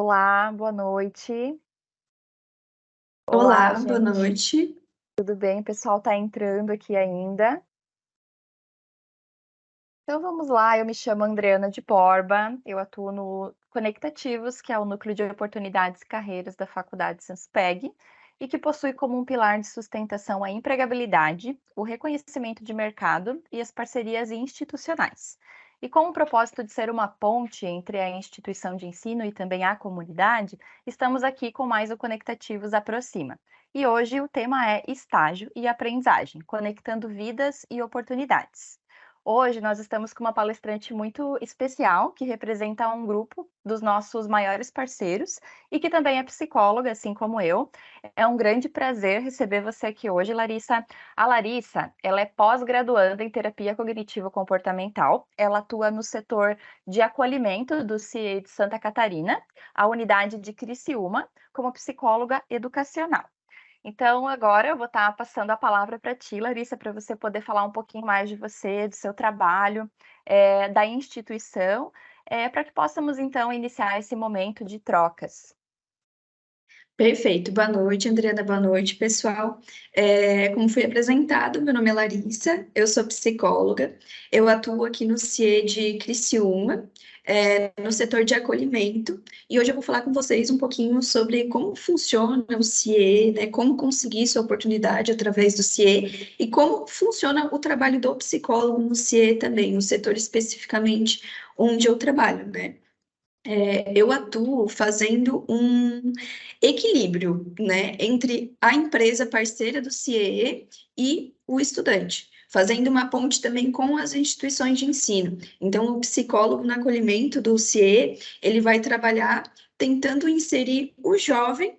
Olá, boa noite. Olá, Olá, boa gente. noite. Tudo bem? O pessoal está entrando aqui ainda. Então vamos lá, eu me chamo Andreana de Borba, eu atuo no Conectativos, que é o Núcleo de Oportunidades e Carreiras da Faculdade Sanspeg, e que possui como um pilar de sustentação a empregabilidade, o reconhecimento de mercado e as parcerias institucionais. E com o propósito de ser uma ponte entre a instituição de ensino e também a comunidade, estamos aqui com mais o Conectativos Aproxima. E hoje o tema é estágio e aprendizagem, conectando vidas e oportunidades. Hoje nós estamos com uma palestrante muito especial, que representa um grupo dos nossos maiores parceiros e que também é psicóloga, assim como eu. É um grande prazer receber você aqui hoje, Larissa. A Larissa, ela é pós-graduanda em terapia cognitivo-comportamental. Ela atua no setor de acolhimento do CIE de Santa Catarina, a unidade de Criciúma, como psicóloga educacional. Então, agora eu vou estar passando a palavra para ti, Larissa, para você poder falar um pouquinho mais de você, do seu trabalho, da instituição, para que possamos, então, iniciar esse momento de trocas. Perfeito. Boa noite, Adriana. Boa noite, pessoal. Como foi apresentado, meu nome é Larissa, eu sou psicóloga, eu atuo aqui no CIE de Criciúma, no setor de acolhimento, e hoje eu vou falar com vocês um pouquinho sobre como funciona o CIE, né, como conseguir sua oportunidade através do CIE e como funciona o trabalho do psicólogo no CIE também, no setor especificamente onde eu trabalho, né? Eu atuo fazendo um equilíbrio, né, entre a empresa parceira do CIE e o estudante, fazendo uma ponte também com as instituições de ensino. Então, o psicólogo no acolhimento do CIE, ele vai trabalhar tentando inserir o jovem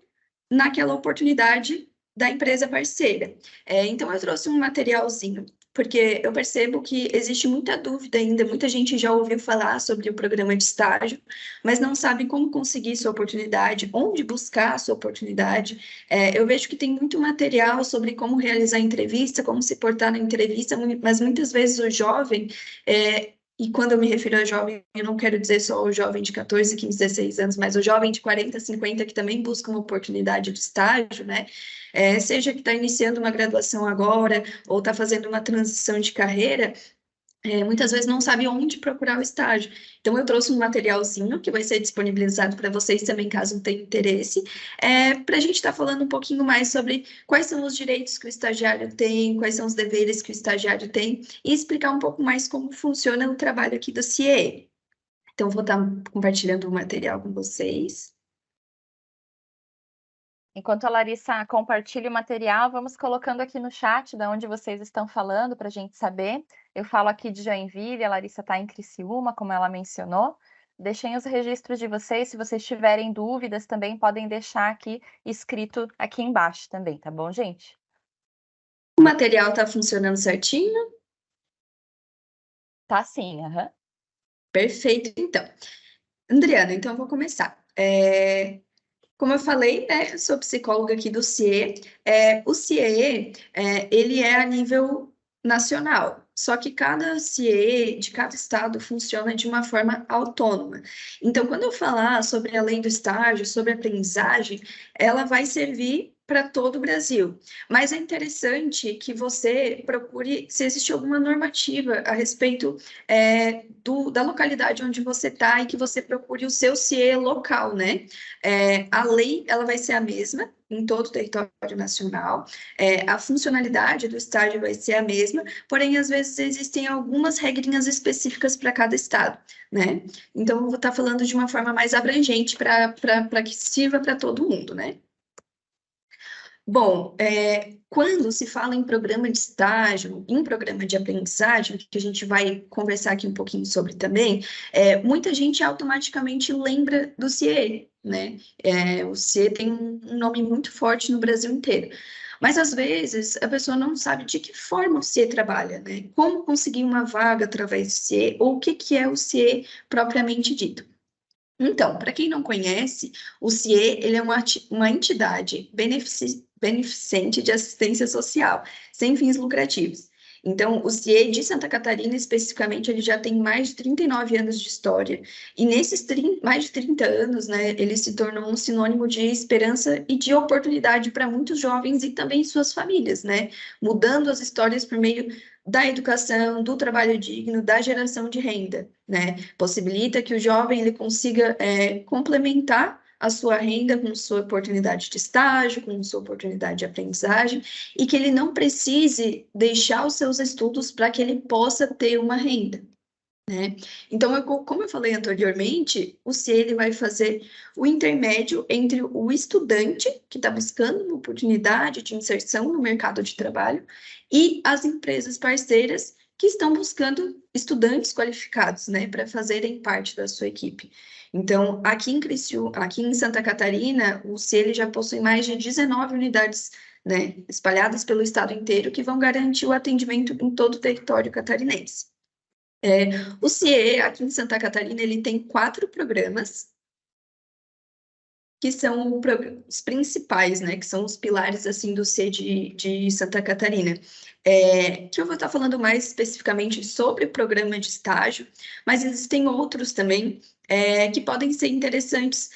naquela oportunidade da empresa parceira. Então, eu trouxe um materialzinho porque eu percebo que existe muita dúvida ainda, muita gente já ouviu falar sobre o programa de estágio, mas não sabe como conseguir sua oportunidade, onde buscar a sua oportunidade. Eu vejo que tem muito material sobre como realizar entrevista, como se portar na entrevista, mas muitas vezes o jovem, e quando eu me refiro a jovem, eu não quero dizer só o jovem de 14, 15, 16 anos, mas o jovem de 40, 50 que também busca uma oportunidade de estágio, né? Seja que está iniciando uma graduação agora ou está fazendo uma transição de carreira, muitas vezes não sabe onde procurar o estágio. Então, eu trouxe um materialzinho que vai ser disponibilizado para vocês também, caso tenham interesse, para a gente estar falando um pouquinho mais sobre quais são os direitos que o estagiário tem, quais são os deveres que o estagiário tem, e explicar um pouco mais como funciona o trabalho aqui do CIE. Então, vou estar compartilhando o material com vocês. Enquanto a Larissa compartilha o material, vamos colocando aqui no chat de onde vocês estão falando para a gente saber. Eu falo aqui de Joinville, a Larissa está em Criciúma, como ela mencionou. Deixem os registros de vocês, se vocês tiverem dúvidas também podem deixar aqui escrito aqui embaixo também, tá bom, gente? O material está funcionando certinho? Tá sim, aham. Perfeito, então. Adriana, então eu vou começar. Como eu falei, né, eu sou psicóloga aqui do CIE. O CIE, ele é a nível nacional, só que cada CIE de cada estado funciona de uma forma autônoma. Então, quando eu falar sobre a lei do estágio, sobre a aprendizagem, ela vai servir para todo o Brasil. Mas é interessante que você procure se existe alguma normativa a respeito da localidade onde você está e que você procure o seu CIE local, né? A lei ela vai ser a mesma em todo o território nacional, a funcionalidade do estágio vai ser a mesma, porém, às vezes, existem algumas regrinhas específicas para cada estado, né? Então, eu vou estar falando de uma forma mais abrangente para que sirva para todo mundo, né? Bom, quando se fala em programa de estágio, em programa de aprendizagem, que a gente vai conversar aqui um pouquinho sobre também, muita gente automaticamente lembra do CIE, né? O CIE tem um nome muito forte no Brasil inteiro. Mas, às vezes, a pessoa não sabe de que forma o CIE trabalha, né? Como conseguir uma vaga através do CIE, ou o que que é o CIE propriamente dito. Então, para quem não conhece, o CIE ele é uma entidade beneficente de assistência social, sem fins lucrativos. Então, o CIE de Santa Catarina, especificamente, ele já tem mais de 39 anos de história, e nesses mais de 30 anos, né, ele se tornou um sinônimo de esperança e de oportunidade para muitos jovens e também suas famílias, né, mudando as histórias por meio da educação, do trabalho digno, da geração de renda, né, possibilita que o jovem ele consiga complementar a sua renda com sua oportunidade de estágio, com sua oportunidade de aprendizagem, e que ele não precise deixar os seus estudos para que ele possa ter uma renda, né? Então, como eu falei anteriormente, o CIE ele vai fazer o intermédio entre o estudante, que está buscando uma oportunidade de inserção no mercado de trabalho, e as empresas parceiras que estão buscando estudantes qualificados, né, para fazerem parte da sua equipe. Então, aqui em Santa Catarina, o CIE ele já possui mais de 19 unidades, né, espalhadas pelo estado inteiro, que vão garantir o atendimento em todo o território catarinense. O CIE, aqui em Santa Catarina, ele tem 4 programas, que são os principais, né, que são os pilares, assim, do CIE de Santa Catarina. Que eu vou estar falando mais especificamente sobre o programa de estágio, mas existem outros também, que podem ser interessantes.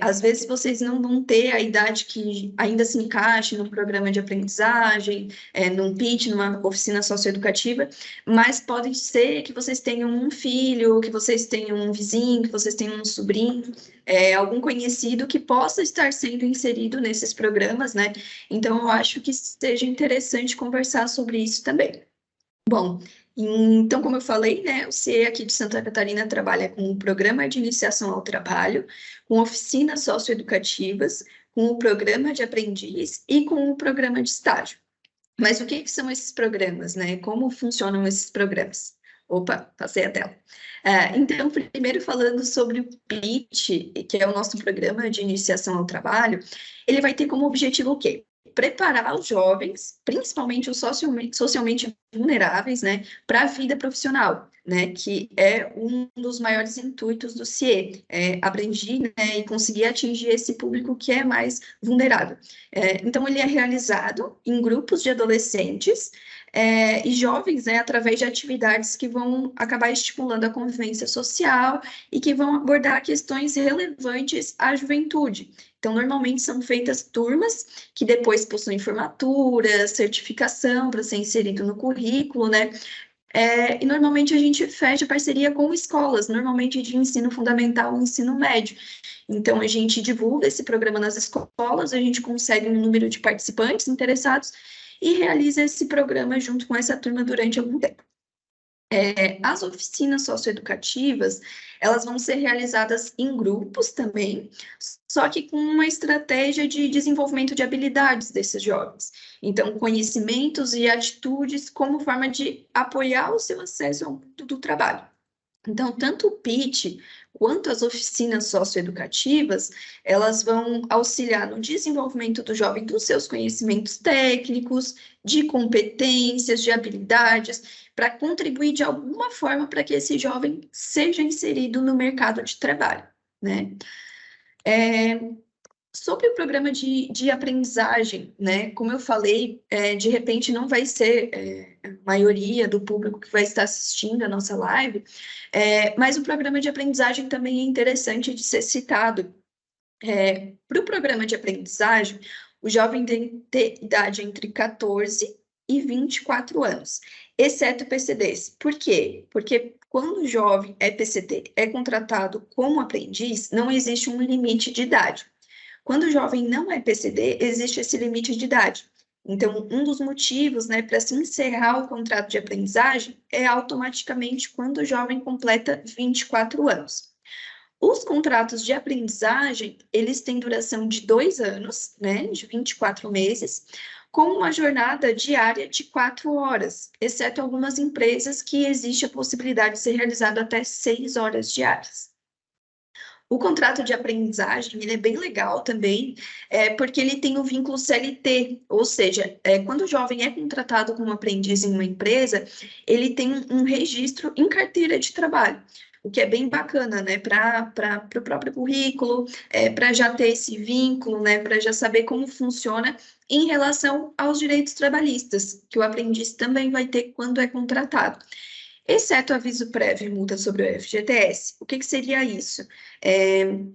Às vezes vocês não vão ter a idade que ainda se encaixe num programa de aprendizagem, num PIT, numa oficina socioeducativa, mas pode ser que vocês tenham um filho, que vocês tenham um vizinho, que vocês tenham um sobrinho, algum conhecido que possa estar sendo inserido nesses programas, né? Então, eu acho que seja interessante conversar sobre isso também. Bom, então, como eu falei, né, o CIE aqui de Santa Catarina trabalha com o Programa de Iniciação ao Trabalho, com oficinas socioeducativas, com o Programa de Aprendiz e com o Programa de Estágio. Mas o que são esses programas, né? Como funcionam esses programas? Opa, passei a tela. Então, primeiro falando sobre o PIT, que é o nosso Programa de Iniciação ao Trabalho, ele vai ter como objetivo o quê? Preparar os jovens, principalmente os socialmente vulneráveis, né, para a vida profissional, né, que é um dos maiores intuitos do CIE, abranger, né, e conseguir atingir esse público que é mais vulnerável. Então, ele é realizado em grupos de adolescentes e jovens, né, através de atividades que vão acabar estimulando a convivência social e que vão abordar questões relevantes à juventude. Então, normalmente são feitas turmas que depois possuem formatura, certificação para ser inserido no currículo, né? E normalmente a gente fecha parceria com escolas, normalmente de ensino fundamental e ensino médio. Então, a gente divulga esse programa nas escolas, a gente consegue um número de participantes interessados e realiza esse programa junto com essa turma durante algum tempo. As oficinas socioeducativas, elas vão ser realizadas em grupos também, só que com uma estratégia de desenvolvimento de habilidades desses jovens. Então, conhecimentos e atitudes como forma de apoiar o seu acesso ao mundo do trabalho. Então, tanto o PIT quanto as oficinas socioeducativas, elas vão auxiliar no desenvolvimento do jovem dos seus conhecimentos técnicos, de competências, de habilidades, para contribuir de alguma forma para que esse jovem seja inserido no mercado de trabalho, né? Sobre o programa de aprendizagem, né? Como eu falei, de repente não vai ser a maioria do público que vai estar assistindo a nossa live, mas o programa de aprendizagem também é interessante de ser citado. Para o programa de aprendizagem, o jovem tem que ter idade entre 14 e 24 anos, exceto PCDs. Por quê? Porque quando o jovem é PCD, é contratado como aprendiz, não existe um limite de idade. Quando o jovem não é PCD, existe esse limite de idade. Então, um dos motivos, né, para se encerrar o contrato de aprendizagem é automaticamente quando o jovem completa 24 anos. Os contratos de aprendizagem, eles têm duração de 2 anos, né, de 24 meses, com uma jornada diária de 4 horas, exceto algumas empresas que existe a possibilidade de ser realizado até 6 horas diárias. O contrato de aprendizagem, ele é bem legal também, porque ele tem o vínculo CLT, ou seja, quando o jovem é contratado como aprendiz em uma empresa, ele tem um registro em carteira de trabalho. o que é bem bacana, né, para o próprio currículo, para já ter esse vínculo, né, para já saber como funciona em relação aos direitos trabalhistas, que o aprendiz também vai ter quando é contratado. Exceto aviso prévio e multa sobre o FGTS. O que seria isso?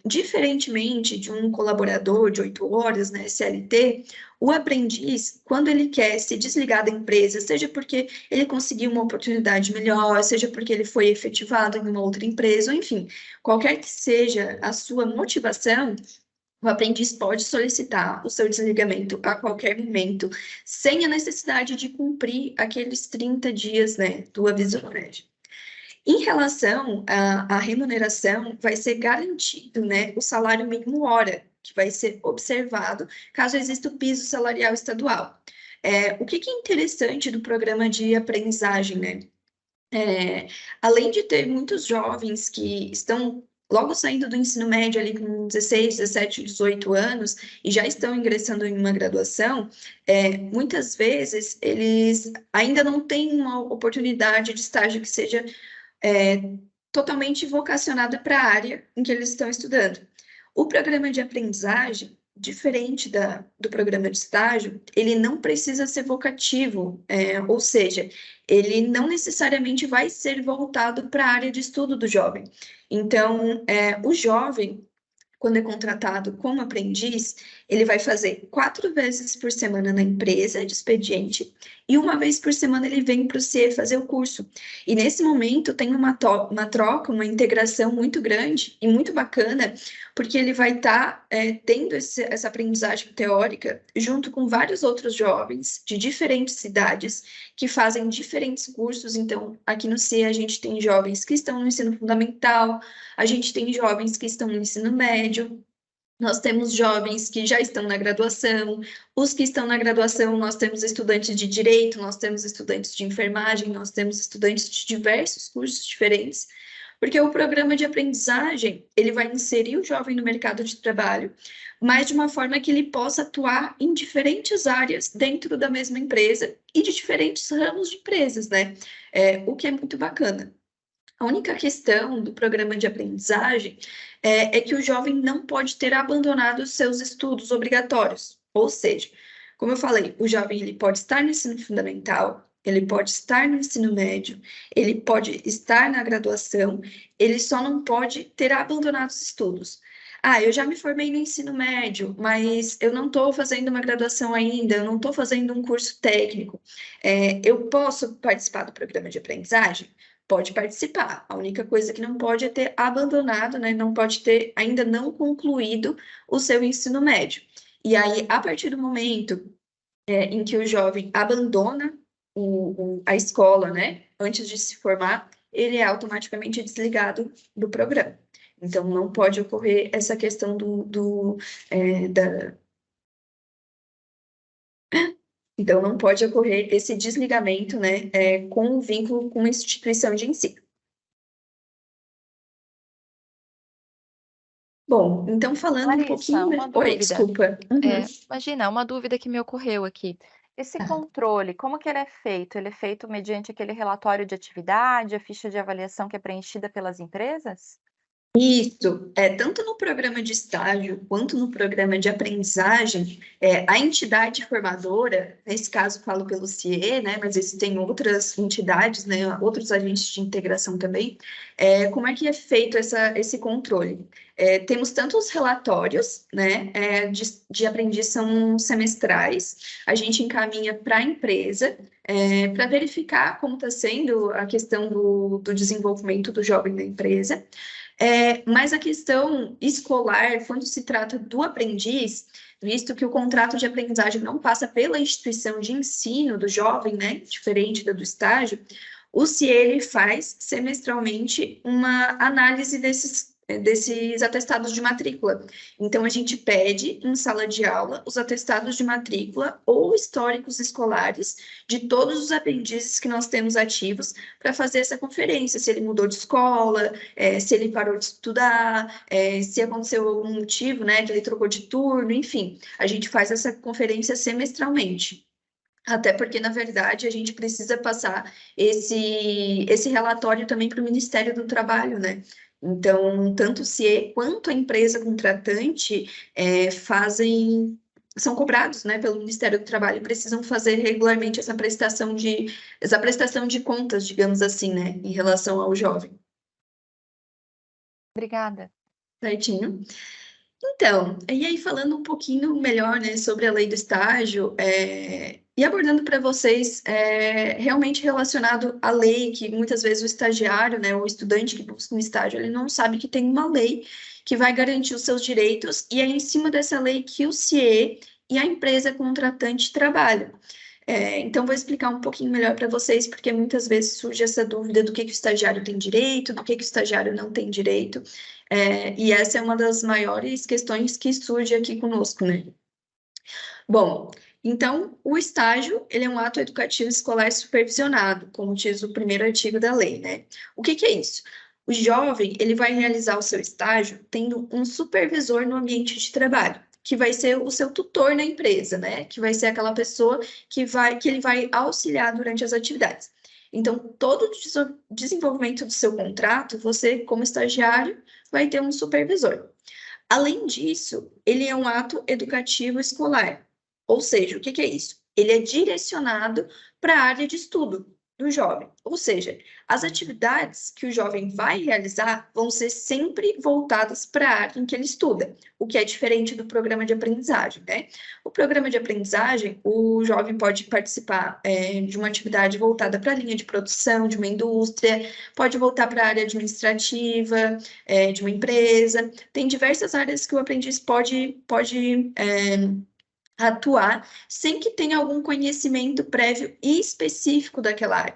Diferentemente de um colaborador de 8 horas, né, CLT, o aprendiz, quando ele quer se desligar da empresa, seja porque ele conseguiu uma oportunidade melhor, seja porque ele foi efetivado em uma outra empresa, ou enfim, qualquer que seja a sua motivação, o aprendiz pode solicitar o seu desligamento a qualquer momento, sem a necessidade de cumprir aqueles 30 dias, né, do aviso prévio. Em relação à remuneração, vai ser garantido, né, o salário mínimo hora, que vai ser observado caso exista o piso salarial estadual. O que é interessante do programa de aprendizagem, né? Além de ter muitos jovens que estão logo saindo do ensino médio ali com 16, 17, 18 anos e já estão ingressando em uma graduação, muitas vezes eles ainda não têm uma oportunidade de estágio que seja totalmente vocacionada para a área em que eles estão estudando. O programa de aprendizagem, diferente do programa de estágio, ele não precisa ser vocativo, ou seja, ele não necessariamente vai ser voltado para a área de estudo do jovem. Então, o jovem, quando é contratado como aprendiz, ele vai fazer 4 vezes por semana na empresa de expediente e uma vez por semana ele vem para o CIE fazer o curso. E nesse momento tem uma troca, uma integração muito grande e muito bacana, porque ele vai estar tendo essa aprendizagem teórica junto com vários outros jovens de diferentes cidades que fazem diferentes cursos. Então, aqui no CIE a gente tem jovens que estão no ensino fundamental, a gente tem jovens que estão no ensino médio, nós temos jovens que já estão na graduação, os que estão na graduação, nós temos estudantes de direito, nós temos estudantes de enfermagem, nós temos estudantes de diversos cursos diferentes, porque o programa de aprendizagem, ele vai inserir o jovem no mercado de trabalho, mas de uma forma que ele possa atuar em diferentes áreas dentro da mesma empresa e de diferentes ramos de empresas, né? O que é muito bacana. A única questão do programa de aprendizagem é que o jovem não pode ter abandonado os seus estudos obrigatórios. Ou seja, como eu falei, o jovem ele pode estar no ensino fundamental, ele pode estar no ensino médio, ele pode estar na graduação, ele só não pode ter abandonado os estudos. Ah, eu já me formei no ensino médio, mas eu não estou fazendo uma graduação ainda, eu não estou fazendo um curso técnico. Eu posso participar do programa de aprendizagem? Pode participar. A única coisa que não pode é ter abandonado, né? Não pode ter ainda não concluído o seu ensino médio. E aí, a partir do momento em que o jovem abandona a escola, né? Antes de se formar, ele é automaticamente desligado do programa. Então, não pode ocorrer essa questão da. Então, não pode ocorrer esse desligamento, né? Com o vínculo com a instituição de ensino. Bom, então falando um Larissa, pouquinho, uma né? Oi, dúvida. desculpa. Uhum. Imagina, uma dúvida que me ocorreu aqui. Esse Tá. controle, como que ele é feito? Ele é feito mediante aquele relatório de atividade, a ficha de avaliação que é preenchida pelas empresas? Isso, tanto no programa de estágio quanto no programa de aprendizagem, a entidade formadora, nesse caso falo pelo CIE, né, mas existem outras entidades, né, outros agentes de integração também, como é que é feito esse controle? Temos tanto os relatórios, né, de aprendiz são semestrais, a gente encaminha para a empresa, para verificar como está sendo a questão do desenvolvimento do jovem da empresa. Mas a questão escolar, quando se trata do aprendiz, visto que o contrato de aprendizagem não passa pela instituição de ensino do jovem, né, diferente da do estágio, o CIE faz semestralmente uma análise desses atestados de matrícula. Então, a gente pede em sala de aula os atestados de matrícula ou históricos escolares de todos os aprendizes que nós temos ativos para fazer essa conferência, se ele mudou de escola, se ele parou de estudar, se aconteceu algum motivo, né, que ele trocou de turno, enfim, a gente faz essa conferência semestralmente. Até porque, na verdade, a gente precisa passar esse relatório também para o Ministério do Trabalho, né? Então, tanto o CIE quanto a empresa contratante são cobrados, né, pelo Ministério do Trabalho, e precisam fazer regularmente essa prestação de contas, digamos assim, né, em relação ao jovem. Obrigada. Certinho? Então, e aí falando um pouquinho melhor, né, sobre a lei do estágio, e abordando para vocês realmente relacionado à lei, que muitas vezes o estagiário, né, o estudante que busca um estágio, ele não sabe que tem uma lei que vai garantir os seus direitos, e é em cima dessa lei que o CIE e a empresa contratante trabalham. Então, vou explicar um pouquinho melhor para vocês, porque muitas vezes surge essa dúvida do que o estagiário tem direito, do que o estagiário não tem direito, e essa é uma das maiores questões que surge aqui conosco, né? Bom, então, o estágio, ele é um ato educativo escolar supervisionado, como diz o primeiro artigo da lei, né? O que que é isso? O jovem, ele vai realizar o seu estágio tendo um supervisor no ambiente de trabalho, que vai ser o seu tutor na empresa, né? Que vai ser aquela pessoa que ele vai auxiliar durante as atividades. Então, todo o desenvolvimento do seu contrato, você, como estagiário, vai ter um supervisor. Além disso, ele é um ato educativo escolar. Ou seja, o que que é isso? Ele é direcionado para a área de estudo do jovem. Ou seja, as atividades que o jovem vai realizar vão ser sempre voltadas para a área em que ele estuda, o que é diferente do programa de aprendizagem, né? O programa de aprendizagem, o jovem pode participar de uma atividade voltada para a linha de produção, de uma indústria, pode voltar para a área administrativa, de uma empresa. Tem diversas áreas que o aprendiz pode atuar sem que tenha algum conhecimento prévio e específico daquela área.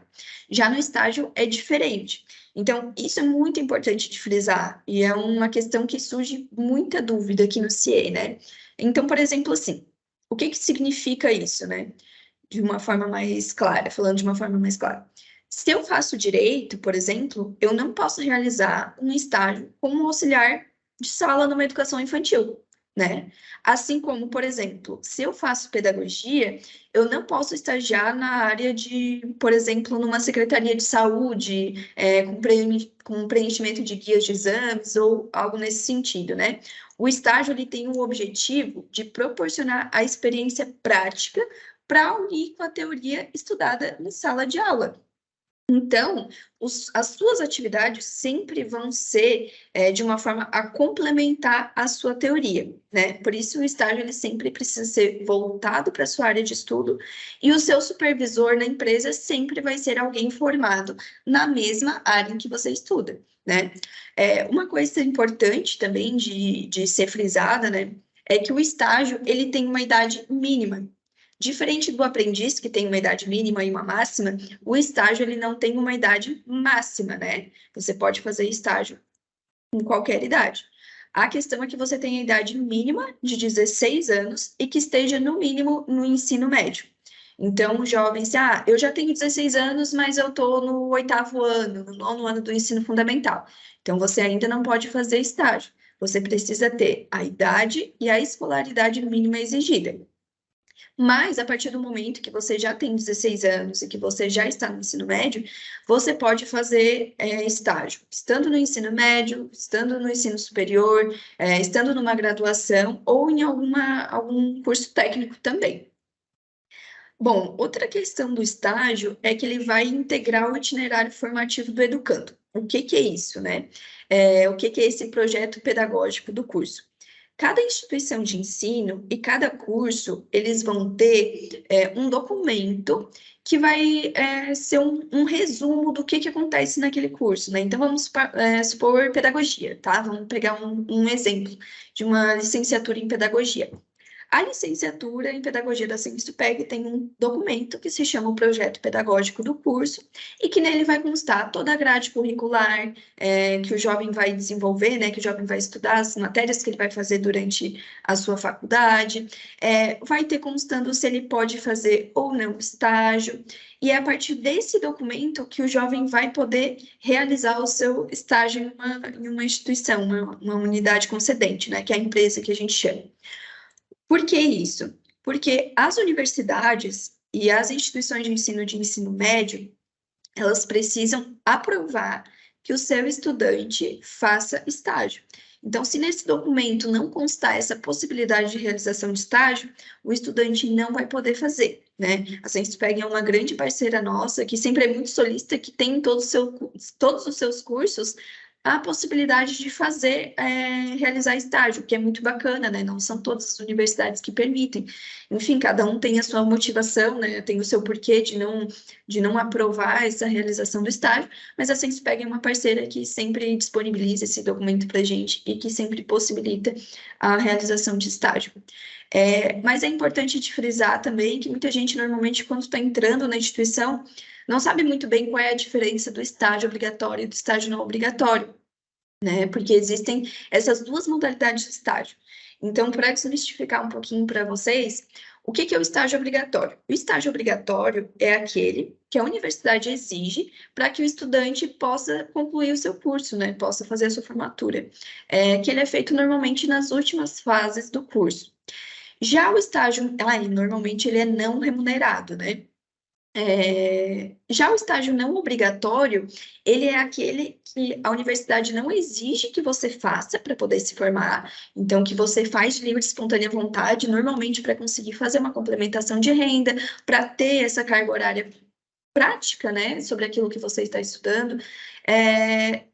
Já no estágio é diferente. Então, isso é muito importante de frisar, e é uma questão que surge muita dúvida aqui no CIE, né? Então, por exemplo, assim, o que que significa isso, né? De uma forma mais clara, falando de uma forma mais clara. Se eu faço direito, por exemplo, eu não posso realizar um estágio como auxiliar de sala numa educação infantil, né? Assim como, por exemplo, se eu faço pedagogia, eu não posso estagiar na área de, por exemplo, numa secretaria de saúde, com preenchimento de guias de exames ou algo nesse sentido, né? O estágio ele tem o objetivo de proporcionar a experiência prática para unir com a teoria estudada em sala de aula. Então, as suas atividades sempre vão ser de uma forma a complementar a sua teoria, né? Por isso, o estágio ele sempre precisa ser voltado para a sua área de estudo e o seu supervisor na empresa sempre vai ser alguém formado na mesma área em que você estuda, né? Uma coisa importante também de ser frisada, né? É que o estágio ele tem uma idade mínima. Diferente do aprendiz, que tem uma idade mínima e uma máxima, o estágio ele não tem uma idade máxima, né? Você pode fazer estágio com qualquer idade. A questão é que você tem a idade mínima de 16 anos e que esteja, no mínimo, no ensino médio. Então, o jovem, se, eu já tenho 16 anos, mas eu estou no 8º ano, no 9º ano do ensino fundamental. Então, você ainda não pode fazer estágio. Você precisa ter a idade e a escolaridade mínima exigida. Mas, a partir do momento que você já tem 16 anos e que você já está no ensino médio, você pode fazer estágio, estando no ensino médio, estando no ensino superior, estando numa graduação ou em algum curso técnico também. Bom, outra questão do estágio é que ele vai integrar o itinerário formativo do educando. O que que é isso, né? O que que é esse projeto pedagógico do curso? Cada instituição de ensino e cada curso, eles vão ter um documento que vai ser um resumo do que acontece naquele curso, né? Então, vamos supor pedagogia, tá? Vamos pegar um exemplo de uma licenciatura em pedagogia. A licenciatura em Pedagogia da Senspeg tem um documento que se chama o Projeto Pedagógico do curso e que nele vai constar toda a grade curricular que o jovem vai desenvolver, né, que o jovem vai estudar, as matérias que ele vai fazer durante a sua faculdade, vai ter constando se ele pode fazer ou não estágio, e é a partir desse documento que o jovem vai poder realizar o seu estágio em uma instituição, uma unidade concedente, né, que é a empresa que a gente chama. Por que isso? Porque as universidades e as instituições de ensino médio, elas precisam aprovar que o seu estudante faça estágio. Então, se nesse documento não constar essa possibilidade de realização de estágio, o estudante não vai poder fazer, né? A Senspeg é uma grande parceira nossa, que sempre é muito solícita, que tem em todos os seus cursos a possibilidade de fazer, realizar estágio, que é muito bacana, né? Não são todas as universidades que permitem. Enfim, cada um tem a sua motivação, né? Tem o seu porquê de não aprovar essa realização do estágio, mas a Senspeg é uma parceira que sempre disponibiliza esse documento para a gente e que sempre possibilita a realização de estágio. Mas é importante de frisar também que muita gente, normalmente, quando está entrando na instituição, não sabe muito bem qual é a diferença do estágio obrigatório e do estágio não obrigatório, né? Porque existem essas duas modalidades de estágio. Então, para desmistificar um pouquinho para vocês, o que é o estágio obrigatório? O estágio obrigatório é aquele que a universidade exige para que o estudante possa concluir o seu curso, né? Possa fazer a sua formatura. Que ele é feito normalmente nas últimas fases do curso. Já o estágio, normalmente ele é não remunerado, né? Já o estágio não obrigatório, ele é aquele que a universidade não exige que você faça para poder se formar, então que você faz de livre e espontânea vontade, normalmente para conseguir fazer uma complementação de renda, para ter essa carga horária prática, né, sobre aquilo que você está estudando,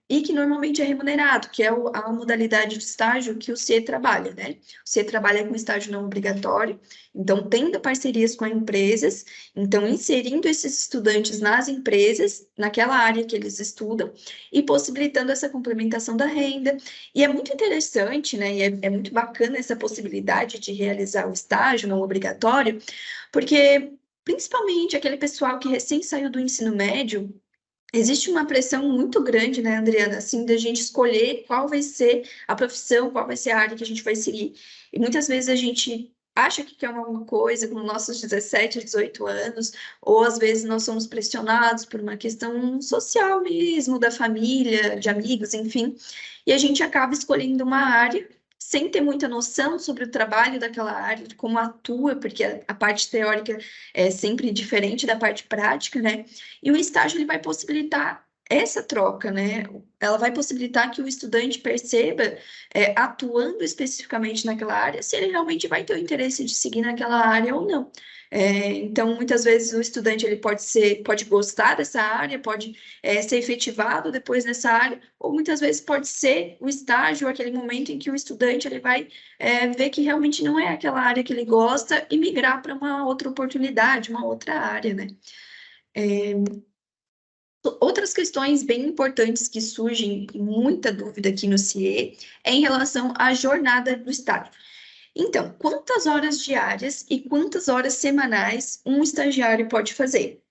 e que normalmente é remunerado, que é a modalidade de estágio que o CIE trabalha, né? O CIE trabalha com estágio não obrigatório, então tendo parcerias com empresas, então inserindo esses estudantes nas empresas, naquela área que eles estudam, e possibilitando essa complementação da renda. E é muito interessante, né, e é muito bacana essa possibilidade de realizar o estágio não obrigatório, porque principalmente aquele pessoal que recém saiu do ensino médio, existe uma pressão muito grande, né, Adriana, assim, da gente escolher qual vai ser a profissão, qual vai ser a área que a gente vai seguir. E muitas vezes a gente acha que quer alguma coisa com nossos 17, 18 anos, ou às vezes nós somos pressionados por uma questão social mesmo, da família, de amigos, enfim, e a gente acaba escolhendo uma área sem ter muita noção sobre o trabalho daquela área, de como atua, porque a parte teórica é sempre diferente da parte prática, né? E o estágio ele vai possibilitar essa troca, né? Ela vai possibilitar que o estudante perceba, atuando especificamente naquela área, se ele realmente vai ter o interesse de seguir naquela área ou não. Então, muitas vezes o estudante ele pode gostar dessa área, pode ser efetivado depois nessa área, ou muitas vezes pode ser o estágio, aquele momento em que o estudante ele vai ver que realmente não é aquela área que ele gosta e migrar para uma outra oportunidade, uma outra área, né? Outras questões bem importantes que surgem, muita dúvida aqui no CIE, é em relação à jornada do estágio. Então, quantas horas diárias e quantas horas semanais um estagiário pode fazer?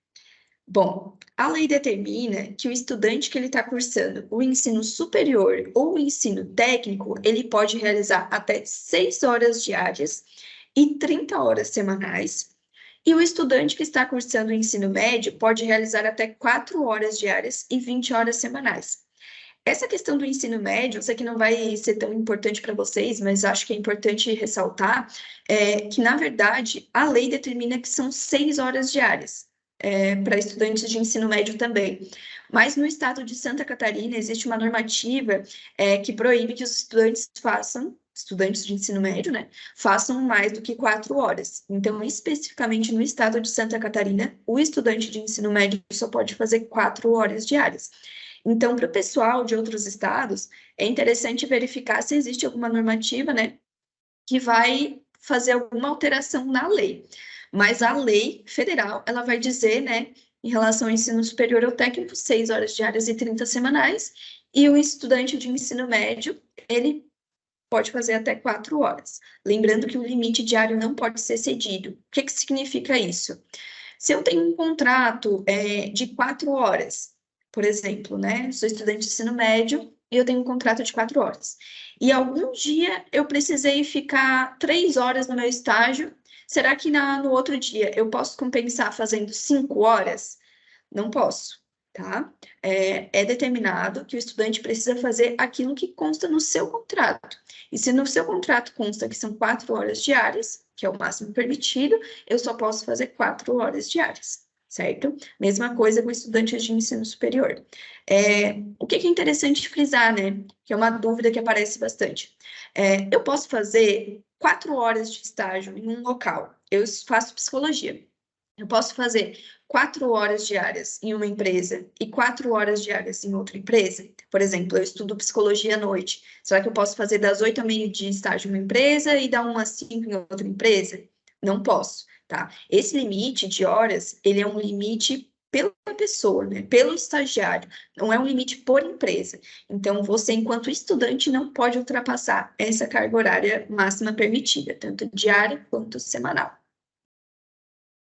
Bom, a lei determina que o estudante que ele está cursando o ensino superior ou o ensino técnico, ele pode realizar até 6 horas diárias e 30 horas semanais, e o estudante que está cursando o ensino médio pode realizar até 4 horas diárias e 20 horas semanais. Essa questão do ensino médio, eu sei que não vai ser tão importante para vocês, mas acho que é importante ressaltar que, na verdade, a lei determina que são 6 horas diárias para estudantes de ensino médio também. Mas no estado de Santa Catarina existe uma normativa que proíbe que os estudantes de ensino médio, né, façam mais do que 4 horas. Então, especificamente no estado de Santa Catarina, o estudante de ensino médio só pode fazer 4 horas diárias. Então, para o pessoal de outros estados, é interessante verificar se existe alguma normativa, né, que vai fazer alguma alteração na lei. Mas a lei federal, ela vai dizer, né, em relação ao ensino superior ou técnico, 6 horas diárias e 30 semanais, e o estudante de ensino médio, ele pode fazer até 4 horas. Lembrando que o limite diário não pode ser cedido. O que significa isso? Se eu tenho um contrato de 4 horas, por exemplo, né? Sou estudante de ensino médio e eu tenho um contrato de 4 horas. E algum dia eu precisei ficar 3 horas no meu estágio. Será que no outro dia eu posso compensar fazendo 5 horas? Não posso, tá? É determinado que o estudante precisa fazer aquilo que consta no seu contrato. E se no seu contrato consta que são 4 horas diárias, que é o máximo permitido, eu só posso fazer 4 horas diárias, certo? Mesma coisa com estudantes de ensino superior. O que é interessante frisar, né? Que é uma dúvida que aparece bastante. Eu posso fazer 4 horas de estágio em um local. Eu faço psicologia. Eu posso fazer 4 horas diárias em uma empresa e 4 horas diárias em outra empresa? Por exemplo, eu estudo psicologia à noite. Será que eu posso fazer das 8 ao meio-dia estágio em uma empresa e dar umas 5 em outra empresa? Não posso, tá? Esse limite de horas, ele é um limite pela pessoa, né? Pelo estagiário. Não é um limite por empresa. Então, você, enquanto estudante, não pode ultrapassar essa carga horária máxima permitida, tanto diária quanto semanal.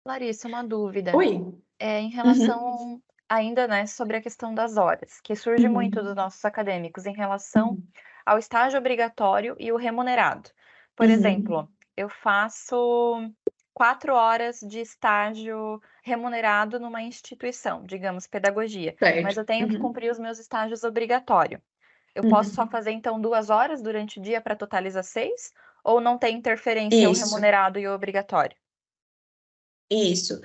Larissa, uma dúvida. Oi. Em Uhum. relação ainda, né, sobre a questão das horas, que surge muito dos Uhum. nossos acadêmicos em relação Uhum. ao estágio obrigatório e o remunerado. Por Uhum. exemplo, eu faço 4 horas de estágio remunerado numa instituição, digamos, pedagogia, mas Certo. eu tenho que Uhum. cumprir os meus estágios obrigatórios. Eu posso só Uhum. fazer, então, 2 horas durante o dia para totalizar 6? Ou não tem interferência o Isso. remunerado e o obrigatório? Isso,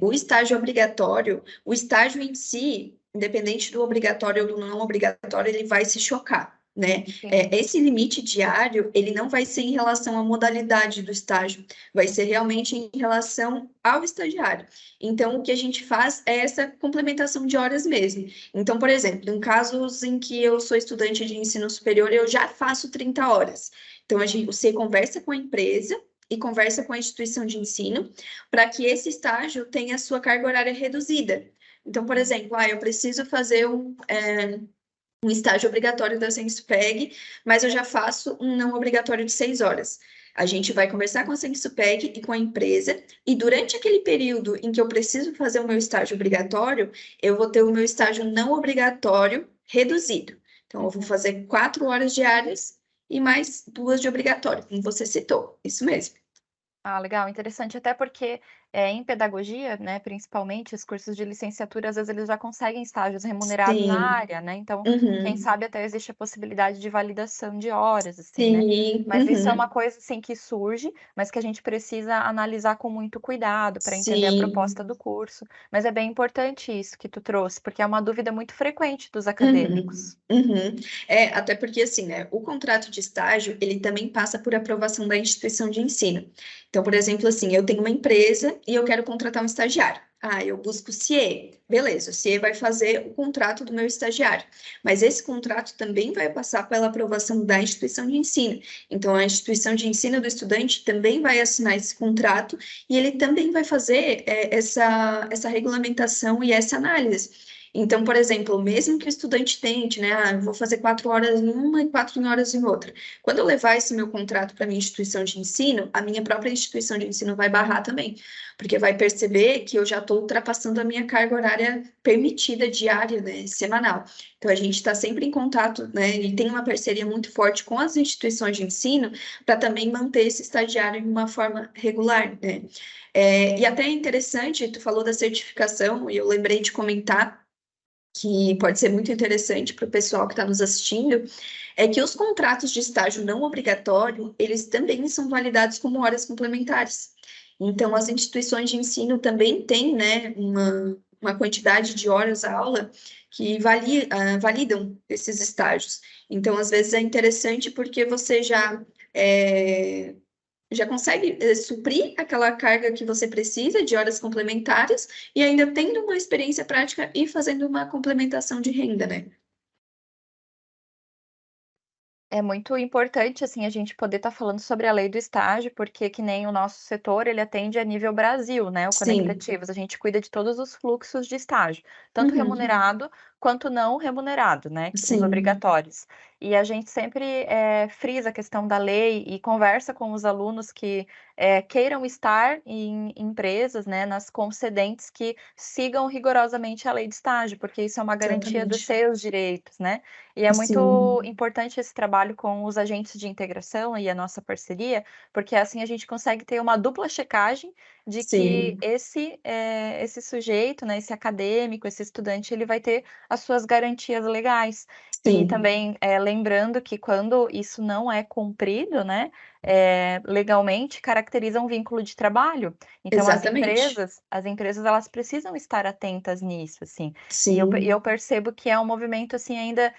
o estágio obrigatório, o estágio em si, independente do obrigatório ou do não obrigatório, ele vai se chocar, né? Entendi. Esse limite diário, ele não vai ser em relação à modalidade do estágio, vai ser realmente em relação ao estagiário. Então, o que a gente faz é essa complementação de horas mesmo. Então, por exemplo, em casos em que eu sou estudante de ensino superior, eu já faço 30 horas. Então, você conversa com a empresa e conversa com a instituição de ensino para que esse estágio tenha sua carga horária reduzida. Então, por exemplo, eu preciso fazer um estágio obrigatório da Senspeg, mas eu já faço um não obrigatório de 6 horas. A gente vai conversar com a Senspeg e com a empresa, e durante aquele período em que eu preciso fazer o meu estágio obrigatório, eu vou ter o meu estágio não obrigatório reduzido. Então, eu vou fazer 4 horas diárias e mais 2 de obrigatório, como você citou. Isso mesmo. Ah, legal, interessante, até porque em pedagogia, né, principalmente os cursos de licenciatura, às vezes eles já conseguem estágios remunerados na Sim. área, né? Então, quem Uhum. sabe até existe a possibilidade de validação de horas, assim, né? Sim, Mas isso é uma uhum, coisa assim que surge, mas que a gente precisa analisar com muito cuidado para entender a sim, proposta do curso. Mas é bem importante isso que tu trouxe, porque é uma dúvida muito frequente dos uhum, acadêmicos. uhum. Até porque assim, né, o contrato de estágio, ele também passa por aprovação da instituição de ensino. Então, por exemplo, assim, eu tenho uma empresa e eu quero contratar um estagiário. Eu busco o CIE. Beleza, o CIE vai fazer o contrato do meu estagiário. Mas esse contrato também vai passar pela aprovação da instituição de ensino. Então, a instituição de ensino do estudante também vai assinar esse contrato e ele também vai fazer essa regulamentação e essa análise. Então, por exemplo, mesmo que o estudante tente, né, eu vou fazer 4 horas em uma e 4 horas em outra. Quando eu levar esse meu contrato para a minha instituição de ensino, a minha própria instituição de ensino vai barrar também, porque vai perceber que eu já estou ultrapassando a minha carga horária permitida diária, né, semanal. Então, a gente está sempre em contato, né, e tem uma parceria muito forte com as instituições de ensino para também manter esse estagiário de uma forma regular, né. E até é interessante, tu falou da certificação, e eu lembrei de comentar que pode ser muito interessante para o pessoal que está nos assistindo, é que os contratos de estágio não obrigatório, eles também são validados como horas complementares. Então, as instituições de ensino também têm, né, uma quantidade de horas aula que validam esses estágios. Então, às vezes é interessante porque você já consegue suprir aquela carga que você precisa de horas complementares e ainda tendo uma experiência prática e fazendo uma complementação de renda, né? É muito importante, assim, a gente poder estar falando sobre a lei do estágio, porque que nem o nosso setor, ele atende a nível Brasil, né, o Sim. Conectativos, a gente cuida de todos os fluxos de estágio, tanto Uhum. remunerado quanto não remunerado, né, os Sim. obrigatórios. E a gente sempre frisa a questão da lei e conversa com os alunos que queiram estar em empresas, né, nas concedentes que sigam rigorosamente a lei de estágio, porque isso é uma garantia dos Exatamente. seus direitos, né? E é muito Sim. importante esse trabalho com os agentes de integração e a nossa parceria, porque assim a gente consegue ter uma dupla checagem de que Sim. esse sujeito, né, esse acadêmico, esse estudante, ele vai ter as suas garantias legais. E Sim, também lembrando que quando isso não é cumprido, né, legalmente caracteriza um vínculo de trabalho. Então exatamente. as empresas elas precisam estar atentas nisso, assim. E eu Sim. percebo que é um movimento assim ainda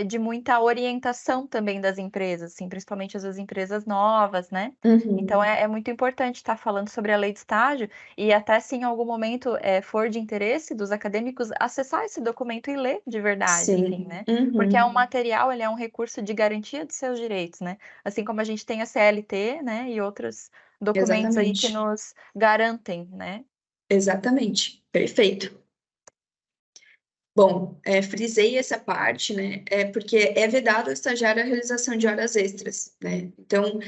de muita orientação também das empresas, assim, principalmente as empresas novas, né? Então Uhum. é muito importante estar falando sobre a lei de estágio e até se em algum momento for de interesse dos acadêmicos acessar esse documento e ler de verdade, assim, Sim. né? Porque é um Uhum. material, ele é um recurso de garantia de seus direitos, né? Assim como a gente tem a CLT, né, e outros documentos aí que Exatamente. nos garantem, né? Exatamente. Perfeito. Bom, frisei essa parte, né? Porque é vedado ao estagiário a realização de horas extras, né? Então,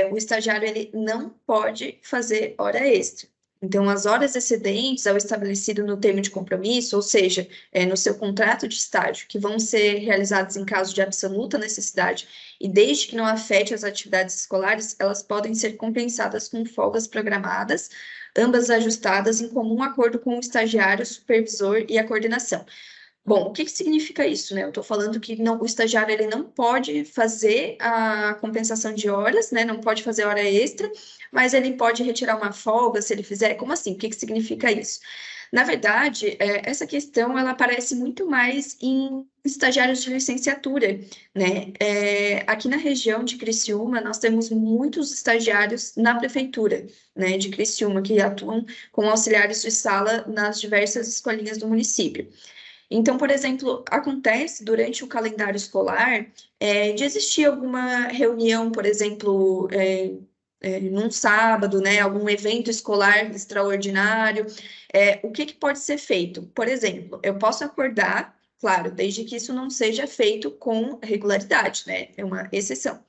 o estagiário ele não pode fazer hora extra. Então, as horas excedentes ao estabelecido no termo de compromisso, ou seja, no seu contrato de estágio, que vão ser realizadas em caso de absoluta necessidade, e desde que não afete as atividades escolares, elas podem ser compensadas com folgas programadas, ambas ajustadas em comum acordo com o estagiário, o supervisor e a coordenação. Bom, o que que significa isso, né? Eu estou falando que não, o estagiário ele não pode fazer a compensação de horas, né? Não pode fazer hora extra, mas ele pode retirar uma folga se ele fizer. Como assim? O que que significa isso? Na verdade, essa questão ela aparece muito mais em estagiários de licenciatura, né? Aqui na região de Criciúma, nós temos muitos estagiários na prefeitura, né, de Criciúma, que atuam como auxiliares de sala nas diversas escolinhas do município. Então, por exemplo, acontece durante o calendário escolar de existir alguma reunião, por exemplo, num sábado, né, algum evento escolar extraordinário. O que que pode ser feito? Por exemplo, eu posso acordar, claro, desde que isso não seja feito com regularidade, né? É uma exceção.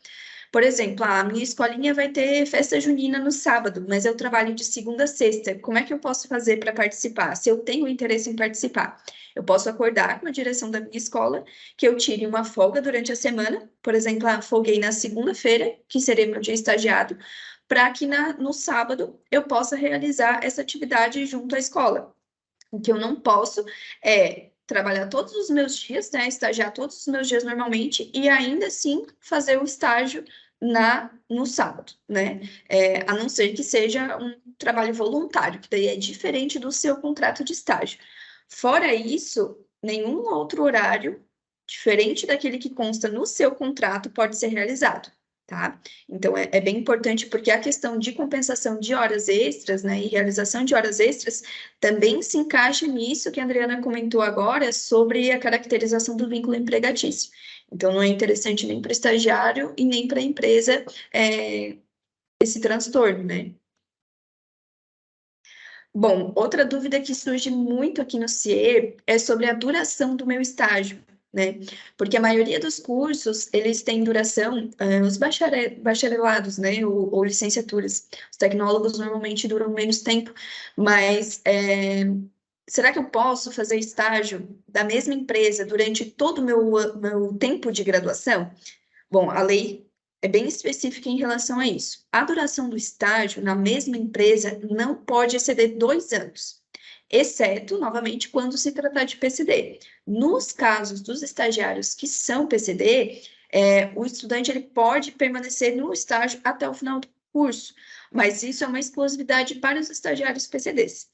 Por exemplo, a minha escolinha vai ter festa junina no sábado, mas eu trabalho de segunda a sexta. Como é que eu posso fazer para participar? Se eu tenho interesse em participar, eu posso acordar com a direção da minha escola que eu tire uma folga durante a semana. Por exemplo, folguei na segunda-feira, que seria meu dia estagiado, para que no sábado eu possa realizar essa atividade junto à escola. O que eu não posso é trabalhar todos os meus dias, né, estagiar todos os meus dias normalmente e ainda assim fazer o estágio no sábado, né? A não ser que seja um trabalho voluntário, que daí é diferente do seu contrato de estágio. Fora isso, nenhum outro horário diferente daquele que consta no seu contrato pode ser realizado. Tá? Então, é bem importante porque a questão de compensação de horas extras, né, e realização de horas extras também se encaixa nisso que a Adriana comentou agora sobre a caracterização do vínculo empregatício. Então, não é interessante nem para o estagiário e nem para a empresa esse transtorno, né? Bom, outra dúvida que surge muito aqui no CIE é sobre a duração do meu estágio, né? Porque a maioria dos cursos, eles têm duração, os bacharelados, né, ou licenciaturas. Os tecnólogos normalmente duram menos tempo, mas será que eu posso fazer estágio da mesma empresa durante todo o meu tempo de graduação? Bom, a lei é bem específica em relação a isso. A duração do estágio na mesma empresa não pode exceder 2 anos, exceto, novamente, quando se tratar de PCD. Nos casos dos estagiários que são PCD, o estudante ele pode permanecer no estágio até o final do curso, mas isso é uma exclusividade para os estagiários PCDs.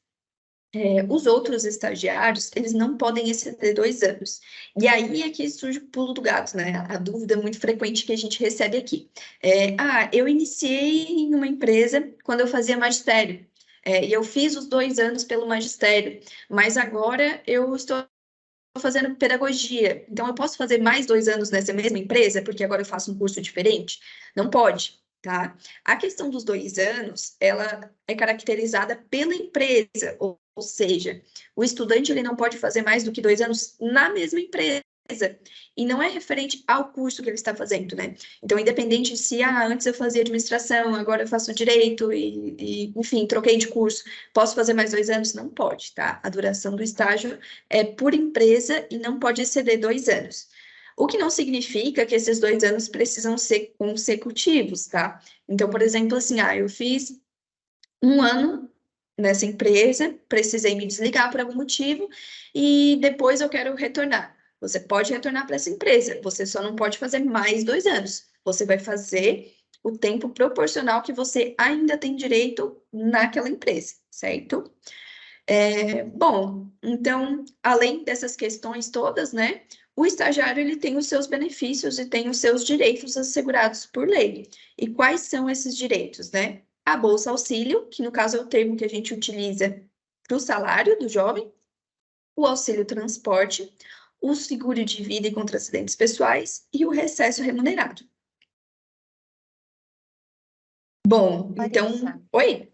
Os outros estagiários, eles não podem exceder 2 anos. E aí é que surge o pulo do gato, né? A dúvida muito frequente que a gente recebe aqui. Eu iniciei em uma empresa quando eu fazia magistério. E eu fiz os 2 anos pelo magistério, mas agora eu estou fazendo pedagogia. Então, eu posso fazer mais 2 anos nessa mesma empresa, porque agora eu faço um curso diferente? Não pode, tá? A questão dos 2 anos, ela é caracterizada pela empresa, ou seja, o estudante ele não pode fazer mais do que 2 anos na mesma empresa. E não é referente ao curso que ele está fazendo, né? Então, independente de se antes eu fazia administração, agora eu faço direito enfim, troquei de curso, posso fazer mais 2 anos? Não pode, tá? A duração do estágio é por empresa e não pode exceder 2 anos. O que não significa que esses 2 anos precisam ser consecutivos, tá? Então, por exemplo, assim, eu fiz um ano nessa empresa, precisei me desligar por algum motivo e depois eu quero retornar. Você pode retornar para essa empresa, você só não pode fazer mais 2 anos. Você vai fazer o tempo proporcional que você ainda tem direito naquela empresa, certo? Bom, então, além dessas questões todas, né, o estagiário ele tem os seus benefícios e tem os seus direitos assegurados por lei. E quais são esses direitos, né? A Bolsa Auxílio, que no caso é o termo que a gente utiliza para o salário do jovem, o auxílio transporte, o seguro de vida e contra acidentes pessoais e o recesso remunerado. Bom, Larissa. então, oi?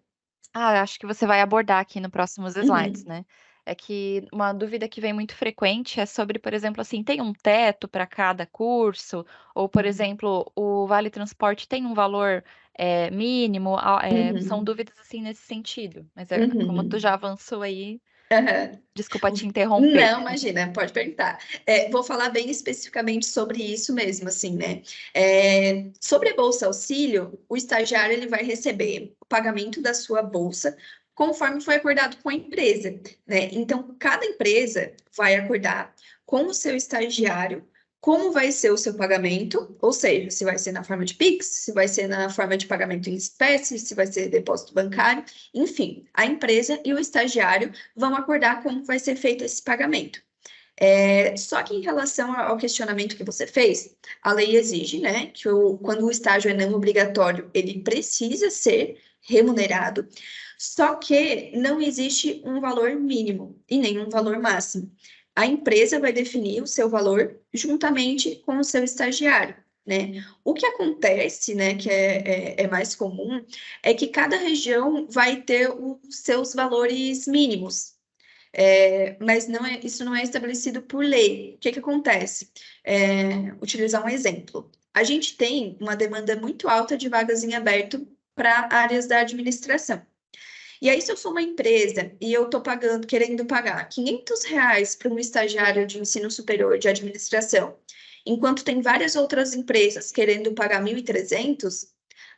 Acho que você vai abordar aqui nos próximos slides, Uhum, né? É que uma dúvida que vem muito frequente é sobre, por exemplo, assim, tem um teto para cada curso? Ou, por exemplo, o Vale Transporte tem um valor mínimo? São uhum, dúvidas assim nesse sentido. Mas como tu uhum. já avançou aí, Aham. desculpa te interromper. Não, imagina, pode perguntar. Vou falar bem especificamente sobre isso mesmo, assim, né? Sobre a Bolsa Auxílio, o estagiário ele vai receber o pagamento da sua bolsa conforme foi acordado com a empresa, né? Então, cada empresa vai acordar com o seu estagiário como vai ser o seu pagamento, ou seja, se vai ser na forma de Pix, se vai ser na forma de pagamento em espécie, se vai ser depósito bancário, enfim, a empresa e o estagiário vão acordar como vai ser feito esse pagamento. Só que em relação ao questionamento que você fez, a lei exige, né, que quando o estágio é não obrigatório, ele precisa ser remunerado, só que não existe um valor mínimo e nem um valor máximo. A empresa vai definir o seu valor juntamente com o seu estagiário. Né? O que acontece, né, que é mais comum, é que cada região vai ter os seus valores mínimos, mas isso não é estabelecido por lei. O que que acontece? Utilizar um exemplo. A gente tem uma demanda muito alta de vagas em aberto para áreas da administração. E aí, se eu sou uma empresa e eu estou pagando, querendo pagar R$ 500 para um estagiário de ensino superior de administração, enquanto tem várias outras empresas querendo pagar 1.300,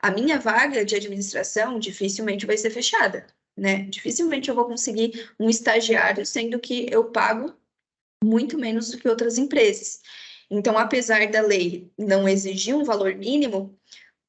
a minha vaga de administração dificilmente vai ser fechada, né? Dificilmente eu vou conseguir um estagiário, sendo que eu pago muito menos do que outras empresas. Então, apesar da lei não exigir um valor mínimo,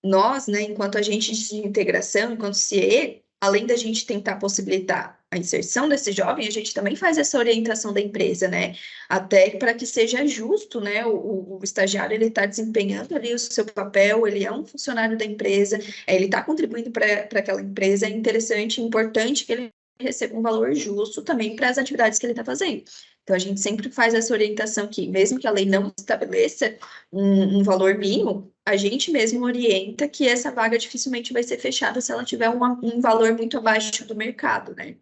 nós, né, enquanto agentes de integração, enquanto CIE, além da gente tentar possibilitar a inserção desse jovem, a gente também faz essa orientação da empresa, né? Até para que seja justo, né? O estagiário ele está desempenhando ali o seu papel, ele é um funcionário da empresa, ele está contribuindo para aquela empresa, é interessante, importante que ele receba um valor justo também para as atividades que ele está fazendo. Então, a gente sempre faz essa orientação que, mesmo que a lei não estabeleça um valor mínimo, a gente mesmo orienta que essa vaga dificilmente vai ser fechada se ela tiver um valor muito abaixo do mercado, né?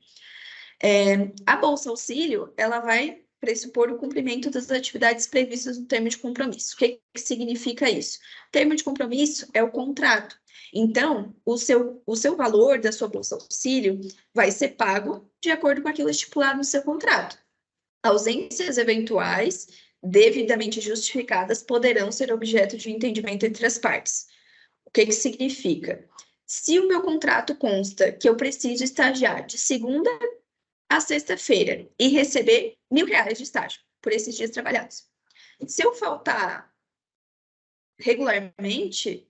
A Bolsa Auxílio, ela vai pressupor o cumprimento das atividades previstas no termo de compromisso. O que significa isso? O termo de compromisso é o contrato. Então, o seu valor da sua Bolsa Auxílio vai ser pago de acordo com aquilo estipulado no seu contrato. Ausências eventuais, devidamente justificadas, poderão ser objeto de entendimento entre as partes. O que significa? Se o meu contrato consta que eu preciso estagiar de segunda a sexta-feira e receber R$ 1.000 de estágio por esses dias trabalhados. Se eu faltar regularmente,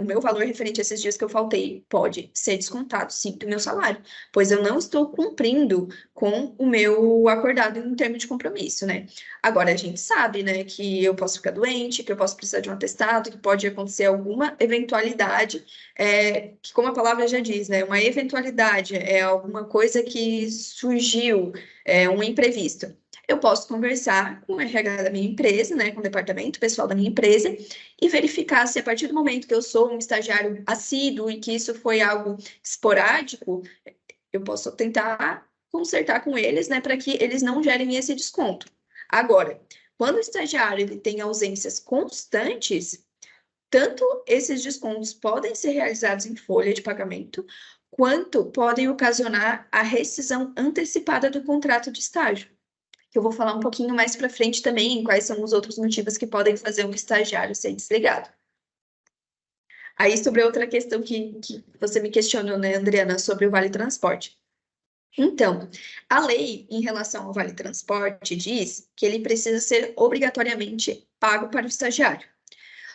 o meu valor referente a esses dias que eu faltei pode ser descontado, sim, do meu salário, pois eu não estou cumprindo com o meu acordado em termo de compromisso, né? Agora, a gente sabe, né, que eu posso ficar doente, que eu posso precisar de um atestado, que pode acontecer alguma eventualidade, que, como a palavra já diz, né, uma eventualidade é alguma coisa que surgiu, um imprevisto. Eu posso conversar com o RH da minha empresa, né, com o departamento pessoal da minha empresa, e verificar se a partir do momento que eu sou um estagiário assíduo e que isso foi algo esporádico, eu posso tentar consertar com eles, né, para que eles não gerem esse desconto. Agora, quando o estagiário ele tem ausências constantes, tanto esses descontos podem ser realizados em folha de pagamento, quanto podem ocasionar a rescisão antecipada do contrato de estágio, que eu vou falar um pouquinho mais para frente também, quais são os outros motivos que podem fazer um estagiário ser desligado. Aí, sobre outra questão que você me questionou, né, Adriana, sobre o Vale Transporte. Então, a lei em relação ao Vale Transporte diz que ele precisa ser obrigatoriamente pago para o estagiário.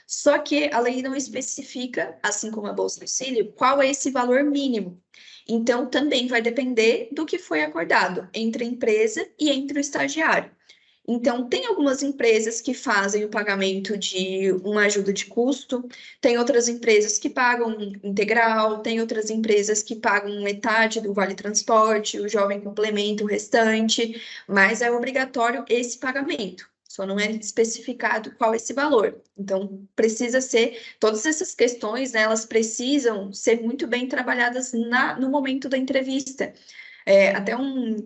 Só que a lei não especifica, assim como a Bolsa Auxílio, qual é esse valor mínimo. Então, também vai depender do que foi acordado entre a empresa e entre o estagiário. Então, tem algumas empresas que fazem o pagamento de uma ajuda de custo, tem outras empresas que pagam integral, tem outras empresas que pagam metade do vale transporte, o jovem complementa o restante, mas é obrigatório esse pagamento. Só não é especificado qual é esse valor. Então, precisa ser, todas essas questões, né, elas precisam ser muito bem trabalhadas no momento da entrevista. Até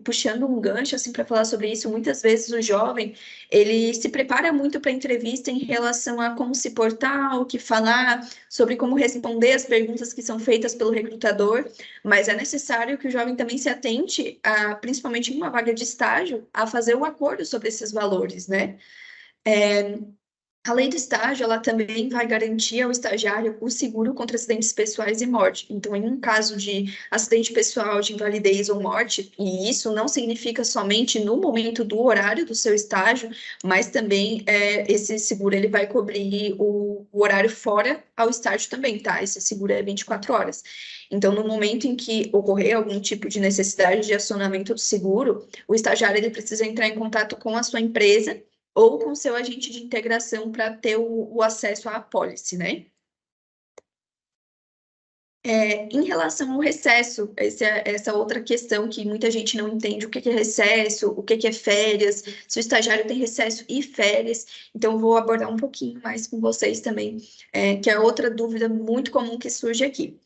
puxando um gancho assim para falar sobre isso, muitas vezes o jovem ele se prepara muito para a entrevista em relação a como se portar, o que falar, sobre como responder as perguntas que são feitas pelo recrutador, mas é necessário que o jovem também se atente a, principalmente em uma vaga de estágio, a fazer o acordo sobre esses valores, né? A lei do estágio, ela também vai garantir ao estagiário o seguro contra acidentes pessoais e morte. Então, em um caso de acidente pessoal, de invalidez ou morte, e isso não significa somente no momento do horário do seu estágio, mas também esse seguro ele vai cobrir o horário fora ao estágio também, tá? Esse seguro é 24 horas. Então, no momento em que ocorrer algum tipo de necessidade de acionamento do seguro, o estagiário ele precisa entrar em contato com a sua empresa ou com seu agente de integração para ter o acesso à apólice, né? Em relação ao recesso, essa outra questão que muita gente não entende o que é recesso, o que é férias, se o estagiário tem recesso e férias, então vou abordar um pouquinho mais com vocês também, que é outra dúvida muito comum que surge aqui.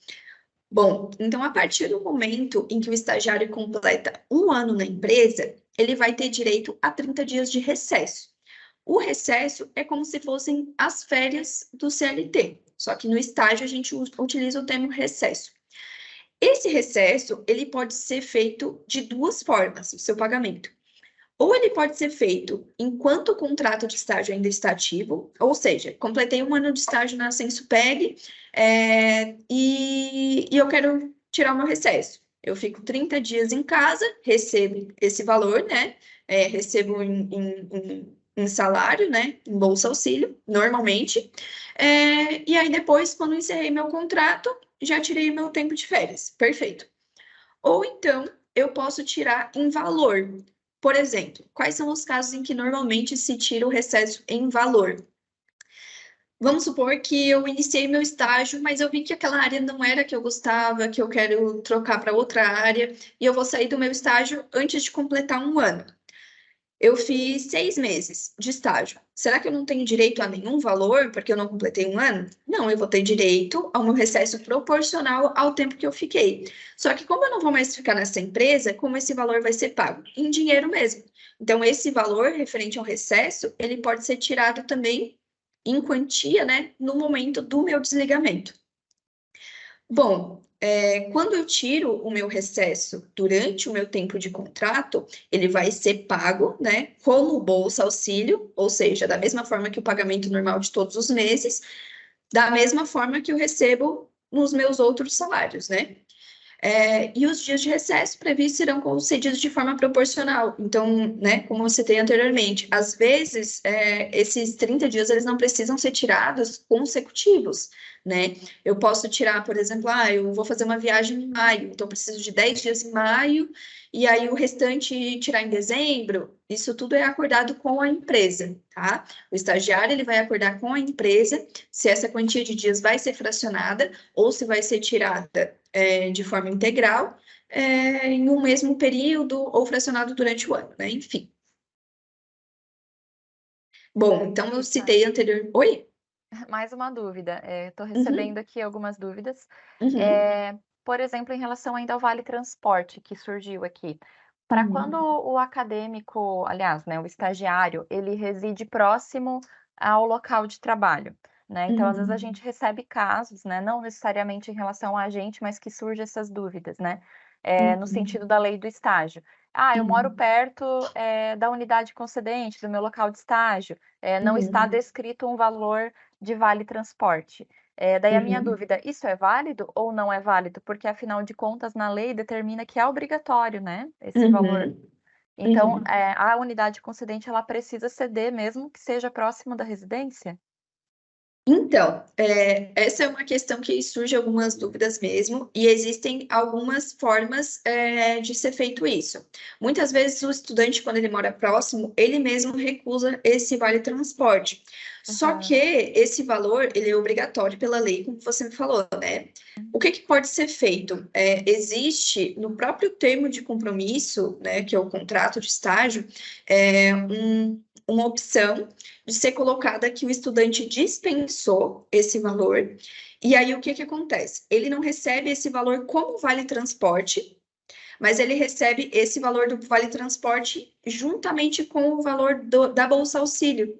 Bom, então a partir do momento em que o estagiário completa um ano na empresa, ele vai ter direito a 30 dias de recesso. O recesso é como se fossem as férias do CLT, só que no estágio a gente utiliza o termo recesso. Esse recesso, ele pode ser feito de duas formas, o seu pagamento. Ou ele pode ser feito enquanto o contrato de estágio ainda está ativo, ou seja, completei um ano de estágio na Sensupeg, e eu quero tirar o meu recesso. Eu fico 30 dias em casa, recebo esse valor, né? Recebo em salário, né? Em bolsa auxílio, normalmente. E aí depois, quando encerrei meu contrato, já tirei meu tempo de férias. Perfeito. Ou então, eu posso tirar em valor. Por exemplo, quais são os casos em que normalmente se tira o recesso em valor? Vamos supor que eu iniciei meu estágio, mas eu vi que aquela área não era que eu gostava, que eu quero trocar para outra área, e eu vou sair do meu estágio antes de completar um ano. Eu fiz 6 meses de estágio. Será que eu não tenho direito a nenhum valor porque eu não completei um ano? Não, eu vou ter direito ao meu recesso proporcional ao tempo que eu fiquei. Só que como eu não vou mais ficar nessa empresa, como esse valor vai ser pago? Em dinheiro mesmo. Então, esse valor referente ao recesso, ele pode ser tirado também em quantia, né, no momento do meu desligamento. Bom, quando eu tiro o meu recesso durante o meu tempo de contrato, ele vai ser pago, né, como bolsa auxílio, ou seja, da mesma forma que o pagamento normal de todos os meses, da mesma forma que eu recebo nos meus outros salários, né? E os dias de recesso previstos serão concedidos de forma proporcional. Então, né, como eu citei anteriormente, às vezes esses 30 dias eles não precisam ser tirados consecutivos, né? Eu posso tirar, por exemplo, eu vou fazer uma viagem em maio, então preciso de 10 dias em maio, e aí o restante tirar em dezembro. Isso tudo é acordado com a empresa, tá? O estagiário ele vai acordar com a empresa se essa quantia de dias vai ser fracionada ou se vai ser tirada de forma integral, em um mesmo período ou fracionado durante o ano, né? Enfim. Bom, então eu citei anterior. Oi? Mais uma dúvida. Estou recebendo Uhum, aqui algumas dúvidas. uhum, Por exemplo, em relação ainda ao Vale Transporte, que surgiu aqui. Para quando uhum, o acadêmico, aliás, né, o estagiário, ele reside próximo ao local de trabalho, né? Então, às vezes a uhum, gente recebe casos, né, não necessariamente em relação a gente, mas que surgem essas dúvidas, né? No uhum, sentido da lei do estágio. Eu moro uhum, perto, da unidade concedente, do meu local de estágio, não está uhum, descrito um valor de vale transporte. Daí a minha Uhum, dúvida, isso é válido ou não é válido? Porque afinal de contas, na lei determina que é obrigatório, né, esse valor. uhum, Então, uhum. a unidade concedente, ela precisa ceder mesmo que seja próximo da residência? Então, essa é uma questão que surge algumas dúvidas mesmo, e existem algumas formas, de ser feito isso. Muitas vezes o estudante, quando ele mora próximo, ele mesmo recusa esse vale transporte. Só que Aham. esse valor, ele é obrigatório pela lei, como você me falou, né? O que que pode ser feito? Existe no próprio termo de compromisso, né, que é o contrato de estágio, uma opção de ser colocada que o estudante dispensou esse valor. E aí, o que que acontece? Ele não recebe esse valor como vale transporte, mas ele recebe esse valor do vale transporte juntamente com o valor da Bolsa Auxílio,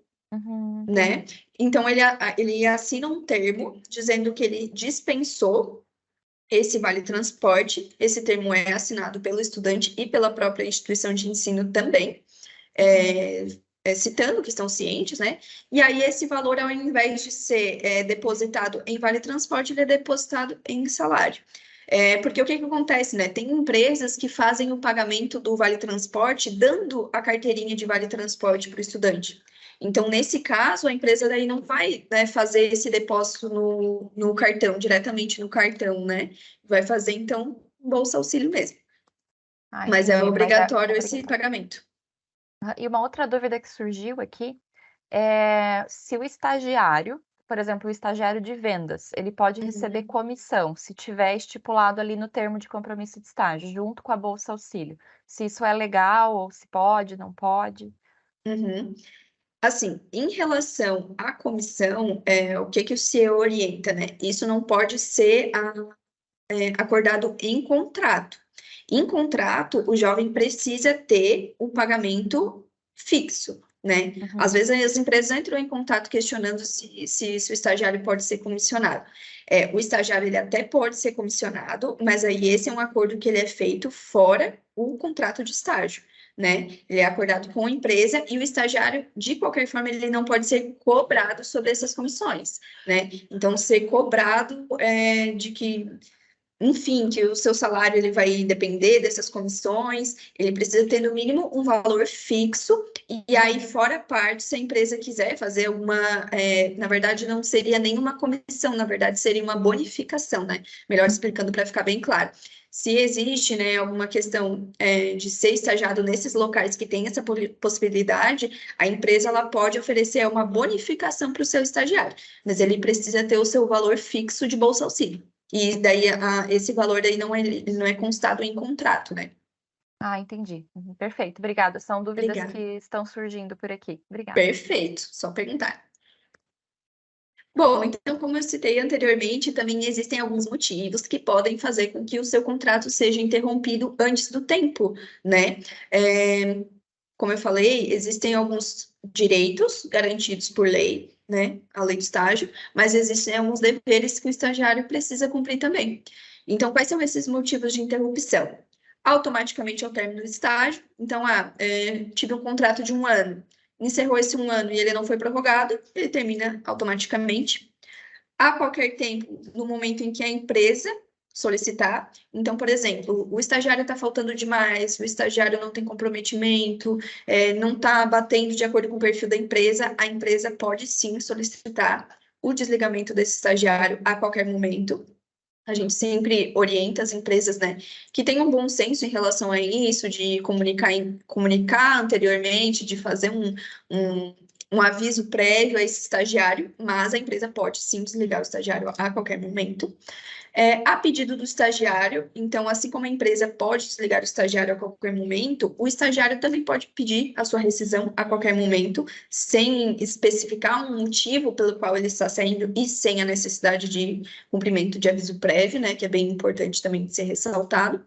né? Entendi. Então, ele assina um termo dizendo que ele dispensou esse vale transporte. Esse termo é assinado pelo estudante e pela própria instituição de ensino também, Uhum. é, citando que estão cientes, né? E aí esse valor, ao invés de ser depositado em vale transporte, ele é depositado em salário. Porque o que que acontece, né? Tem empresas que fazem o pagamento do vale transporte dando a carteirinha de vale transporte para o estudante. Então, nesse caso, a empresa daí não vai, né, fazer esse depósito no cartão, diretamente no cartão, né? Vai fazer, então, Bolsa Auxílio mesmo. Ah, Mas é entendi, mas é obrigatório esse obrigatório. pagamento. E uma outra dúvida que surgiu aqui é se o estagiário, por exemplo, o estagiário de vendas, ele pode receber Uhum. comissão, se tiver estipulado ali no termo de compromisso de estágio, junto com a bolsa auxílio. Se isso é legal ou se pode, não pode? Uhum. Assim, em relação à comissão, o que que o CIE orienta, né? Isso não pode ser acordado em contrato. Em contrato, o jovem precisa ter o pagamento fixo, né? Às Uhum. vezes as empresas entram em contato questionando se o estagiário pode ser comissionado. O estagiário ele até pode ser comissionado, mas aí esse é um acordo que ele é feito fora o contrato de estágio, né? Ele é acordado com a empresa e o estagiário, de qualquer forma, ele não pode ser cobrado sobre essas comissões, né? Então, ser cobrado de que enfim, que o seu salário ele vai depender dessas comissões, ele precisa ter no mínimo um valor fixo, e aí, Uhum. fora a parte, se a empresa quiser fazer alguma, na verdade, não seria nenhuma comissão, na verdade, seria uma bonificação, né? Melhor explicando para ficar bem claro. Se existe, né, alguma questão de ser estagiado nesses locais que tem essa possibilidade, a empresa ela pode oferecer uma bonificação para o seu estagiário, mas ele precisa ter o seu valor fixo de bolsa auxílio. E daí esse valor aí não é constado em contrato, né? Ah, entendi. Uhum, perfeito, obrigada. São dúvidas que Obrigada. estão surgindo por aqui. Obrigada. Perfeito, só perguntar. Bom, então, como eu citei anteriormente, também existem alguns motivos que podem fazer com que o seu contrato seja interrompido antes do tempo, né? É, como eu falei, existem alguns direitos garantidos por lei, né? A lei do estágio, mas existem alguns deveres que o estagiário precisa cumprir também. Então, quais são esses motivos de interrupção? Automaticamente ao término do estágio, então, tive um contrato de um ano, encerrou esse um ano e ele não foi prorrogado, ele termina automaticamente a qualquer tempo, no momento em que a empresa solicitar. Então, por exemplo, o estagiário está faltando demais, o estagiário não tem comprometimento, não está batendo de acordo com o perfil da empresa, a empresa pode sim solicitar o desligamento desse estagiário a qualquer momento. A gente sempre orienta as empresas, né, que tenham um bom senso em relação a isso, de comunicar anteriormente, de fazer um, um aviso prévio a esse estagiário, mas a empresa pode sim desligar o estagiário a qualquer momento. A pedido do estagiário, então, assim como a empresa pode desligar o estagiário a qualquer momento, o estagiário também pode pedir a sua rescisão a qualquer momento, sem especificar um motivo pelo qual ele está saindo e sem a necessidade de cumprimento de aviso prévio, né, que é bem importante também ser ressaltado.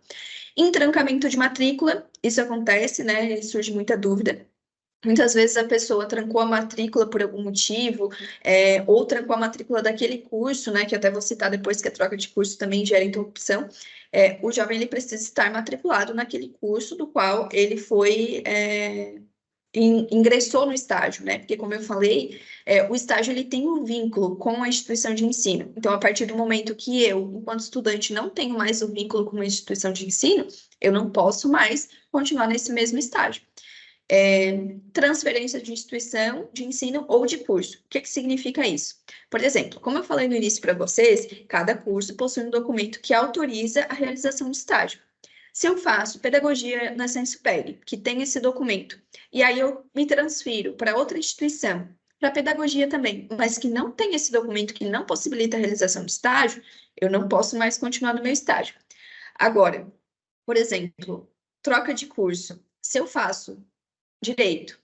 Em trancamento de matrícula, isso acontece, né, e surge muita dúvida. Muitas vezes a pessoa trancou a matrícula por algum motivo, ou trancou a matrícula daquele curso, né, que até vou citar depois que a troca de curso também gera interrupção. O jovem ele precisa estar matriculado naquele curso do qual ele foi ingressou no estágio, né? Porque, como eu falei, o estágio ele tem um vínculo com a instituição de ensino. Então, a partir do momento que eu, enquanto estudante, não tenho mais o vínculo com uma instituição de ensino, eu não posso mais continuar nesse mesmo estágio. Transferência de instituição de ensino ou de curso. O que significa isso? Por exemplo, como eu falei no início para vocês, cada curso possui um documento que autoriza a realização de estágio. Se eu faço pedagogia na Senspeg, que tem esse documento, e aí eu me transfiro para outra instituição, para pedagogia também, mas que não tem esse documento que não possibilita a realização de estágio, eu não posso mais continuar no meu estágio. Agora, por exemplo, troca de curso. Se eu faço direito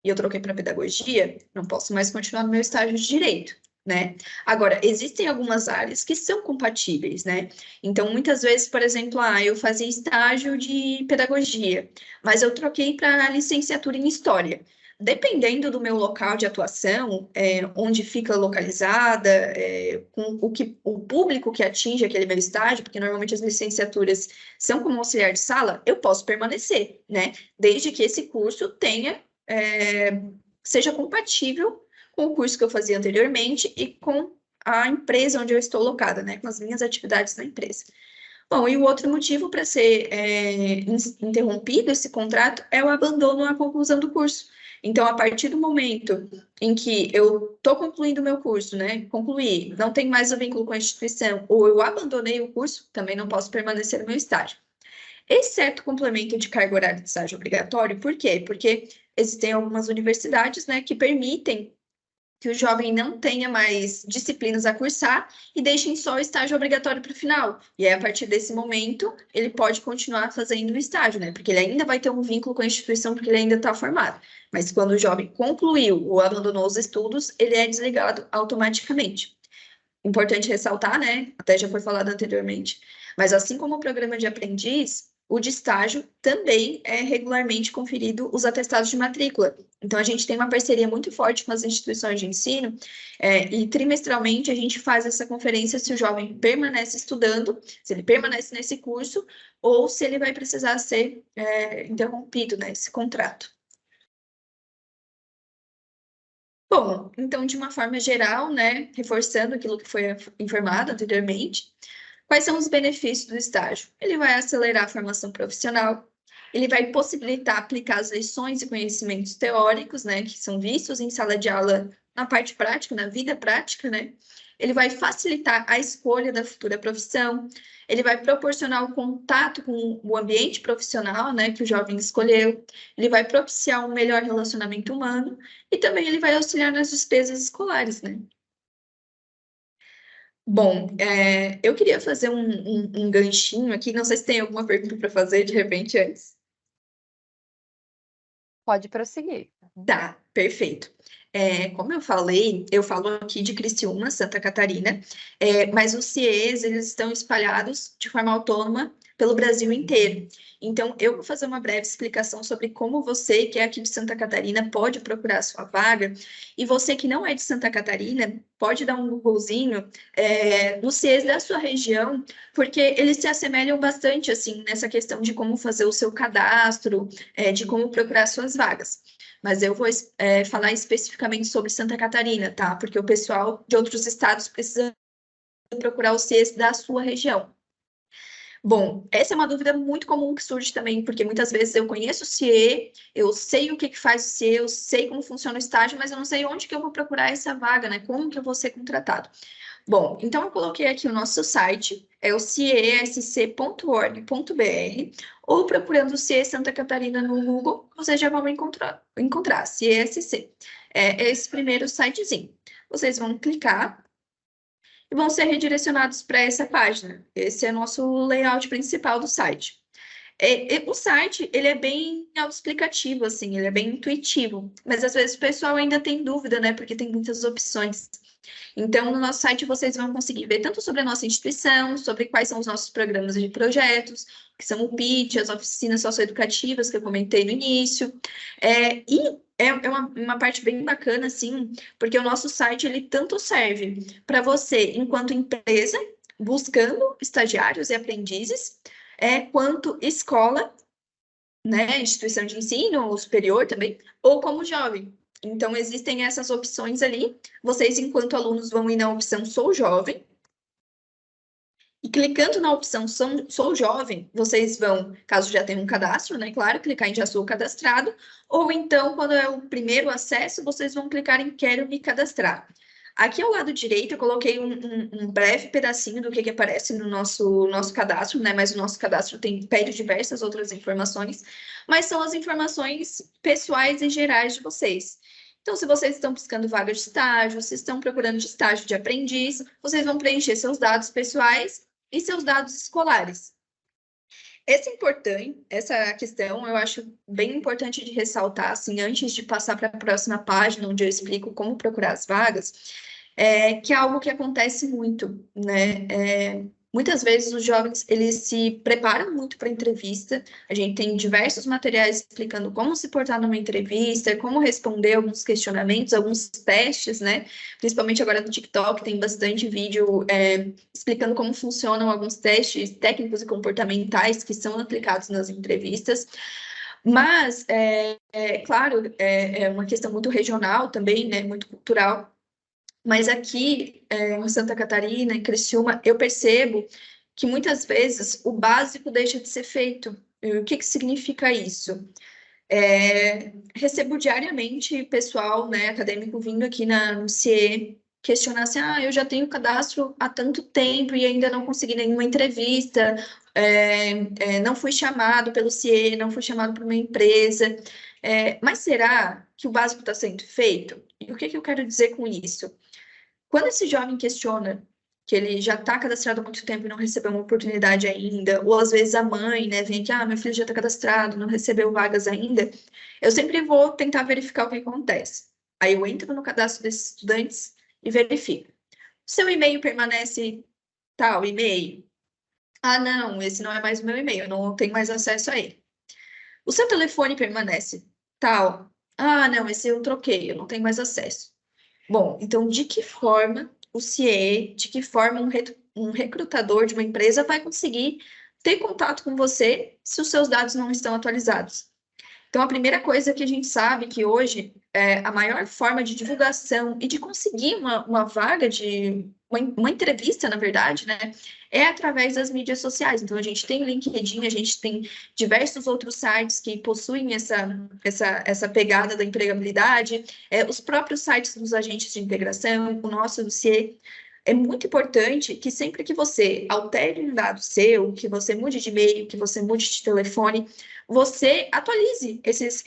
e eu troquei para pedagogia, não posso mais continuar no meu estágio de direito, né? Agora, existem algumas áreas que são compatíveis, né? Então, muitas vezes, por exemplo, eu fazia estágio de pedagogia, mas eu troquei para licenciatura em História. Dependendo do meu local de atuação, onde fica localizada, com o público que atinge aquele meu estágio, porque normalmente as licenciaturas são como auxiliar de sala, eu posso permanecer, né? Desde que esse curso tenha seja compatível com o curso que eu fazia anteriormente e com a empresa onde eu estou locada, né? Com as minhas atividades na empresa. Bom, e o outro motivo para ser interrompido esse contrato é o abandono à conclusão do curso. Então, a partir do momento em que eu estou concluindo o meu curso, né? Concluí, não tenho mais o vínculo com a instituição, ou eu abandonei o curso, também não posso permanecer no meu estágio. Exceto complemento de carga horária de estágio obrigatório, por quê? Porque existem algumas universidades, né, que permitem que o jovem não tenha mais disciplinas a cursar e deixem só o estágio obrigatório para o final. E aí, a partir desse momento, ele pode continuar fazendo o estágio, né? Porque ele ainda vai ter um vínculo com a instituição, porque ele ainda está formado. Mas quando o jovem concluiu ou abandonou os estudos, ele é desligado automaticamente. Importante ressaltar, né? Até já foi falado anteriormente. Mas assim como o programa de aprendiz, o de estágio também é regularmente conferido os atestados de matrícula. Então, a gente tem uma parceria muito forte com as instituições de ensino e trimestralmente a gente faz essa conferência se o jovem permanece estudando, se ele permanece nesse curso ou se ele vai precisar ser interrompido, né, esse contrato. Bom, então, de uma forma geral, né, reforçando aquilo que foi informado anteriormente, quais são os benefícios do estágio? Ele vai acelerar a formação profissional, ele vai possibilitar aplicar as lições e conhecimentos teóricos, né, que são vistos em sala de aula na parte prática, na vida prática, né? Ele vai facilitar a escolha da futura profissão, ele vai proporcionar o contato com o ambiente profissional, né, que o jovem escolheu, ele vai propiciar um melhor relacionamento humano e também ele vai auxiliar nas despesas escolares, né? Bom, eu queria fazer um ganchinho aqui, não sei se tem alguma pergunta para fazer de repente antes. Pode prosseguir. Tá, perfeito. Como eu falei, eu falo aqui de Criciúma, Santa Catarina, mas os CIEs, eles estão espalhados de forma autônoma pelo Brasil inteiro. Então, eu vou fazer uma breve explicação sobre como você, que é aqui de Santa Catarina, pode procurar a sua vaga, e você que não é de Santa Catarina, pode dar um Googlezinho nos CIEs da sua região, porque eles se assemelham bastante, assim, nessa questão de como fazer o seu cadastro, de como procurar suas vagas. Mas eu vou falar especificamente sobre Santa Catarina, tá? Porque o pessoal de outros estados precisa procurar o CIEs da sua região. Bom, essa é uma dúvida muito comum que surge também, porque muitas vezes eu conheço o CIE, eu sei o que faz o CIE, eu sei como funciona o estágio, mas eu não sei onde que eu vou procurar essa vaga, né? Como que eu vou ser contratado? Bom, então eu coloquei aqui o nosso site, é o ciesc.org.br, ou procurando o CIE Santa Catarina no Google, vocês já vão encontrar CIESC. É esse primeiro sitezinho. Vocês vão clicar e vão ser redirecionados para essa página. Esse é o nosso layout principal do site. O site, ele é bem autoexplicativo, assim, ele é bem intuitivo, mas às vezes o pessoal ainda tem dúvida, né, porque tem muitas opções. Então, no nosso site, vocês vão conseguir ver tanto sobre a nossa instituição, sobre quais são os nossos programas de projetos, que são o PIT, as oficinas socioeducativas que eu comentei no início. E é uma parte bem bacana, assim, porque o nosso site, ele tanto serve para você, enquanto empresa, buscando estagiários e aprendizes, quanto escola né, instituição de ensino superior também, ou como jovem. Então, existem essas opções ali. Vocês, enquanto alunos, vão ir na opção Sou Jovem. E clicando na opção Sou Jovem, vocês vão, caso já tenham um cadastro, né, claro, clicar em Já Sou Cadastrado, ou então, quando é o primeiro acesso, vocês vão clicar em Quero Me Cadastrar. Aqui ao lado direito, eu coloquei um breve pedacinho do que aparece no nosso cadastro, né? Mas o nosso cadastro pede diversas outras informações, mas são as informações pessoais e gerais de vocês. Então, se vocês estão buscando vaga de estágio, se estão procurando de estágio de aprendiz, vocês vão preencher seus dados pessoais e seus dados escolares. Essa questão eu acho bem importante de ressaltar, assim, antes de passar para a próxima página, onde eu explico como procurar as vagas, que é algo que acontece muito, né? Muitas vezes os jovens, eles se preparam muito para a entrevista, a gente tem diversos materiais explicando como se portar numa entrevista, como responder alguns questionamentos, alguns testes, né? Principalmente agora no TikTok, tem bastante vídeo explicando como funcionam alguns testes técnicos e comportamentais que são aplicados nas entrevistas. Mas, claro, é uma questão muito regional também, né? Muito cultural. Mas aqui, em Santa Catarina, em Criciúma, eu percebo que muitas vezes o básico deixa de ser feito. E o que significa isso? Recebo diariamente pessoal, né, acadêmico vindo aqui no CIE questionar assim, eu já tenho cadastro há tanto tempo e ainda não consegui nenhuma entrevista, não fui chamado pelo CIE, não fui chamado por uma empresa, mas será que o básico está sendo feito? E o que eu quero dizer com isso? Quando esse jovem questiona que ele já está cadastrado há muito tempo e não recebeu uma oportunidade ainda, ou às vezes a mãe, né, vem aqui, meu filho já está cadastrado, não recebeu vagas ainda, eu sempre vou tentar verificar o que acontece. Aí eu entro no cadastro desses estudantes e verifico. Seu e-mail permanece tal e-mail? Não, esse não é mais o meu e-mail, eu não tenho mais acesso a ele. O seu telefone permanece tal? Não, esse eu troquei, eu não tenho mais acesso. Bom, então de que forma o CIE, de que forma um recrutador de uma empresa vai conseguir ter contato com você se os seus dados não estão atualizados? Então, a primeira coisa que a gente sabe que hoje a maior forma de divulgação e de conseguir uma vaga de uma entrevista, na verdade, né, é através das mídias sociais. Então, a gente tem o LinkedIn, a gente tem diversos outros sites que possuem essa pegada da empregabilidade, os próprios sites dos agentes de integração, o nosso do CIE. É muito importante que sempre que você altere um dado seu, que você mude de e-mail, que você mude de telefone, você atualize esses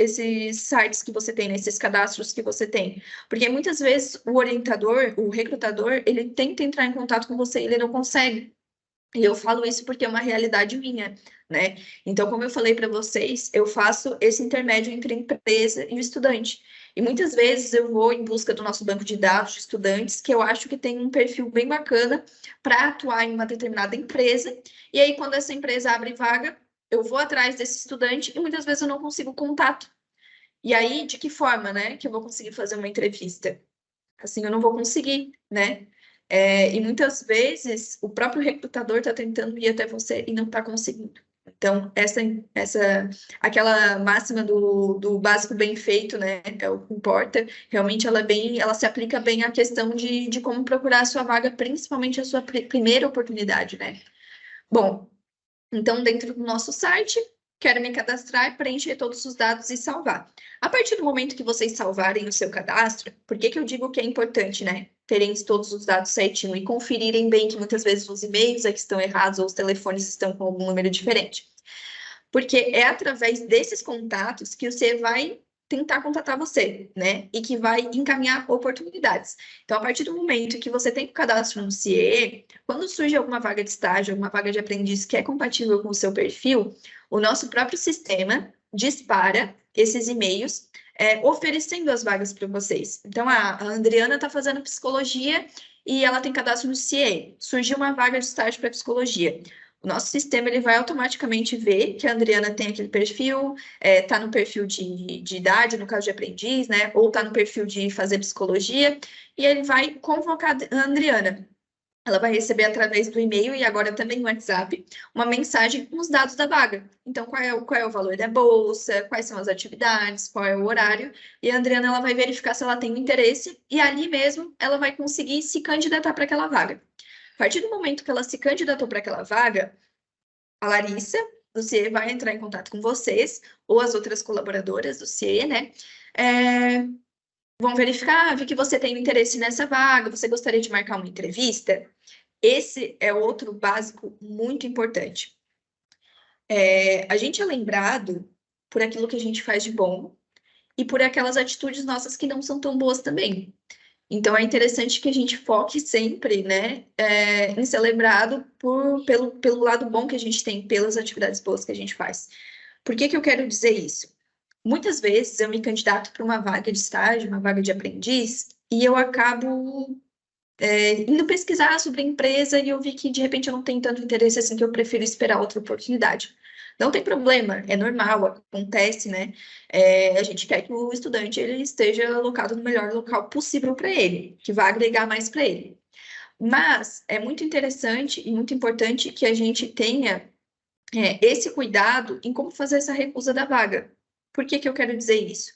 sites que você tem, né, esses cadastros que você tem. Porque muitas vezes o orientador, o recrutador, ele tenta entrar em contato com você e ele não consegue. E eu falo isso porque é uma realidade minha, né? Então, como eu falei para vocês, eu faço esse intermédio entre a empresa e o estudante. E muitas vezes eu vou em busca do nosso banco de dados de estudantes, que eu acho que tem um perfil bem bacana para atuar em uma determinada empresa. E aí, quando essa empresa abre vaga, eu vou atrás desse estudante e muitas vezes eu não consigo contato. E aí, de que forma, né, que eu vou conseguir fazer uma entrevista? Assim, eu não vou conseguir, né? E muitas vezes o próprio recrutador está tentando ir até você e não está conseguindo. Então, aquela máxima do básico bem feito, né? É o que importa. Realmente ela se aplica bem à questão de como procurar a sua vaga, principalmente a sua primeira oportunidade, né? Bom, então, dentro do nosso site, quero me cadastrar, preencher todos os dados e salvar. A partir do momento que vocês salvarem o seu cadastro, por que eu digo que é importante, né? Terem todos os dados certinho e conferirem bem que muitas vezes os e-mails é que estão errados ou os telefones estão com algum número diferente. Porque é através desses contatos que você vai tentar contatar você, né? E que vai encaminhar oportunidades. Então, a partir do momento que você tem o cadastro no CIE, quando surge alguma vaga de estágio, alguma vaga de aprendiz que é compatível com o seu perfil, o nosso próprio sistema dispara esses e-mails oferecendo as vagas para vocês. Então, a Adriana está fazendo psicologia e ela tem cadastro no CIE. Surgiu uma vaga de estágio para psicologia. O nosso sistema ele vai automaticamente ver que a Adriana tem aquele perfil, está no perfil de idade, no caso de aprendiz, né? Ou está no perfil de fazer psicologia, e ele vai convocar a Adriana. ela vai receber através do e-mail e agora também no WhatsApp uma mensagem com os dados da vaga. Então, qual é o valor da bolsa, quais são as atividades, qual é o horário. E a Adriana ela vai verificar se ela tem interesse e ali mesmo ela vai conseguir se candidatar para aquela vaga. A partir do momento que ela se candidatou para aquela vaga, a Larissa, do CIE, vai entrar em contato com vocês ou as outras colaboradoras do CIE, né? Vão verificar, vi que você tem interesse nessa vaga, você gostaria de marcar uma entrevista? Esse é outro básico muito importante. A gente é lembrado por aquilo que a gente faz de bom e por aquelas atitudes nossas que não são tão boas também. Então, é interessante que a gente foque sempre, né, em ser lembrado pelo lado bom que a gente tem, pelas atividades boas que a gente faz. Por que que eu quero dizer isso? Muitas vezes eu me candidato para uma vaga de estágio, uma vaga de aprendiz, e eu acabo indo pesquisar sobre a empresa e eu vi que de repente eu não tenho tanto interesse assim que eu prefiro esperar outra oportunidade. Não tem problema, é normal, acontece, né? A gente quer que o estudante ele esteja alocado no melhor local possível para ele, que vá agregar mais para ele. Mas é muito interessante e muito importante que a gente tenha esse cuidado em como fazer essa recusa da vaga. Por que que eu quero dizer isso?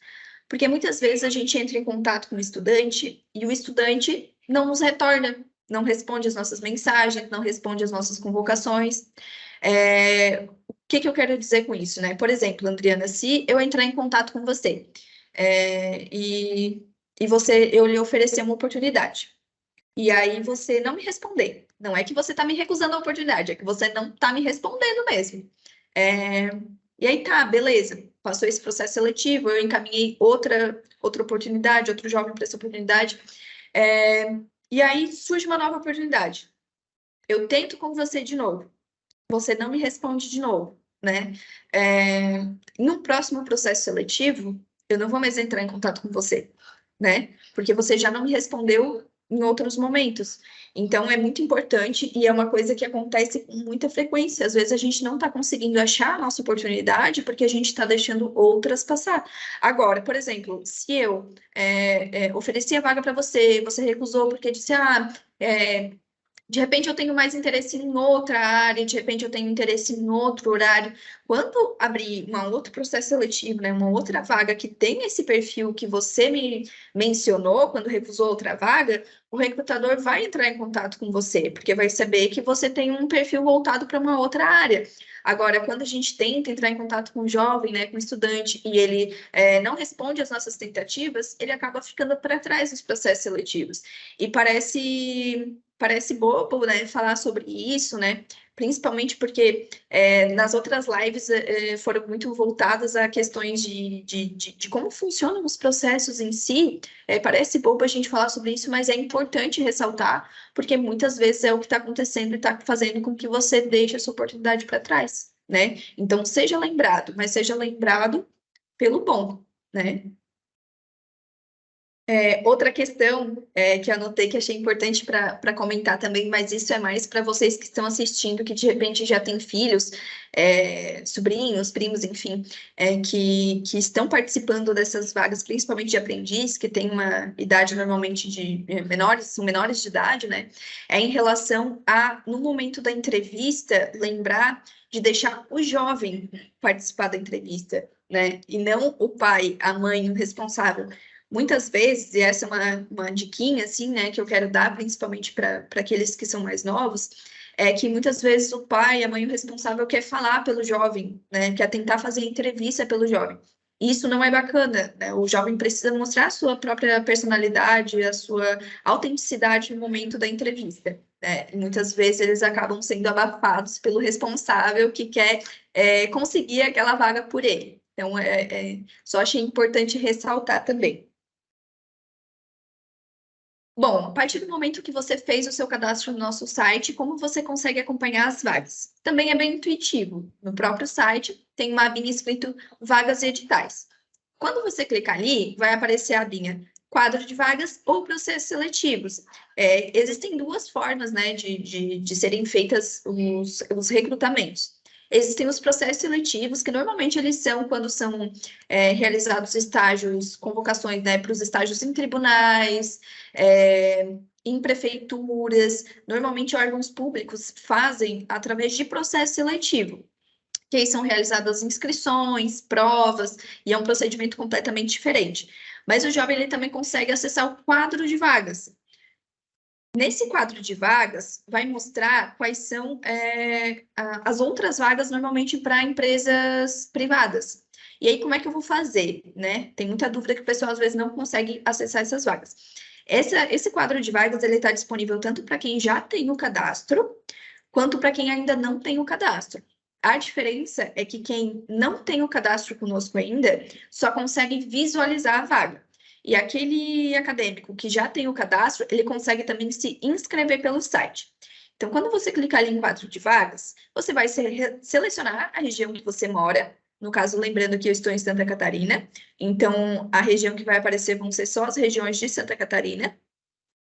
Porque muitas vezes a gente entra em contato com o estudante e o estudante não nos retorna, não responde as nossas mensagens, não responde as nossas convocações. O que que eu quero dizer com isso, né? Por exemplo, Adriana, se eu entrar em contato com você e eu lhe oferecer uma oportunidade, e aí você não me responder. Não é que você está me recusando a oportunidade, é que você não está me respondendo mesmo. E aí tá, beleza. Passou esse processo seletivo, eu encaminhei outra oportunidade, outro jovem para essa oportunidade. E aí surge uma nova oportunidade. Eu tento com você de novo. Você não me responde de novo, né? No próximo processo seletivo, eu não vou mais entrar em contato com você, né? Porque você já não me respondeu em outros momentos. Então, é muito importante e é uma coisa que acontece com muita frequência. Às vezes, a gente não está conseguindo achar a nossa oportunidade porque a gente está deixando outras passar. Agora, por exemplo, se eu ofereci a vaga para você, você recusou porque disse, de repente eu tenho mais interesse em outra área, de repente eu tenho interesse em outro horário. Quando abrir um outro processo seletivo, né, uma outra vaga que tem esse perfil que você me mencionou quando recusou outra vaga, o recrutador vai entrar em contato com você, porque vai saber que você tem um perfil voltado para uma outra área. Agora, quando a gente tenta entrar em contato com o jovem, né, com o estudante, e ele não responde às nossas tentativas, ele acaba ficando para trás nos processos seletivos. E parece bobo, né, falar sobre isso, né? Principalmente porque nas outras lives foram muito voltadas a questões de como funcionam os processos em si. Parece bobo a gente falar sobre isso, mas é importante ressaltar, porque muitas vezes é o que está acontecendo e está fazendo com que você deixe essa oportunidade para trás, né? Então, seja lembrado, mas seja lembrado pelo bom, né? Outra questão que eu anotei que achei importante para comentar também, mas isso é mais para vocês que estão assistindo, que de repente já têm filhos, sobrinhos, primos, enfim, que estão participando dessas vagas, principalmente de aprendiz, que tem uma idade normalmente de menores, são menores de idade, né? Em relação a, no momento da entrevista, lembrar de deixar o jovem participar da entrevista, né? E não o pai, a mãe, o responsável. Muitas vezes, e essa é uma diquinha, assim, né, que eu quero dar, principalmente para aqueles que são mais novos, é que muitas vezes o pai, a mãe, o responsável quer falar pelo jovem, né, quer tentar fazer entrevista pelo jovem. Isso não é bacana, né? O jovem precisa mostrar a sua própria personalidade, a sua autenticidade no momento da entrevista, né? E muitas vezes eles acabam sendo abafados pelo responsável que quer conseguir aquela vaga por ele. Então, só achei importante ressaltar também. Bom, a partir do momento que você fez o seu cadastro no nosso site, como você consegue acompanhar as vagas? Também é bem intuitivo. No próprio site tem uma abinha escrito Vagas e Editais. Quando você clicar ali, vai aparecer a abinha Quadro de Vagas ou Processos Seletivos. Existem duas formas, né, de serem feitas os recrutamentos. Existem os processos seletivos, que normalmente eles são quando são realizados estágios, convocações, né, para os estágios em tribunais, em prefeituras, normalmente órgãos públicos fazem através de processo seletivo, que aí são realizadas inscrições, provas, e é um procedimento completamente diferente. Mas o jovem ele também consegue acessar o quadro de vagas. Nesse quadro de vagas, vai mostrar quais são as outras vagas normalmente para empresas privadas. E aí, como é que eu vou fazer, né? Tem muita dúvida que o pessoal às vezes não consegue acessar essas vagas. Esse quadro de vagas ele está disponível tanto para quem já tem o cadastro, quanto para quem ainda não tem o cadastro. A diferença é que quem não tem o cadastro conosco ainda só consegue visualizar a vaga. E aquele acadêmico que já tem o cadastro, ele consegue também se inscrever pelo site. Então, quando você clicar ali em quadro de vagas, você vai selecionar a região que você mora. No caso, lembrando que eu estou em Santa Catarina, então a região que vai aparecer vão ser só as regiões de Santa Catarina.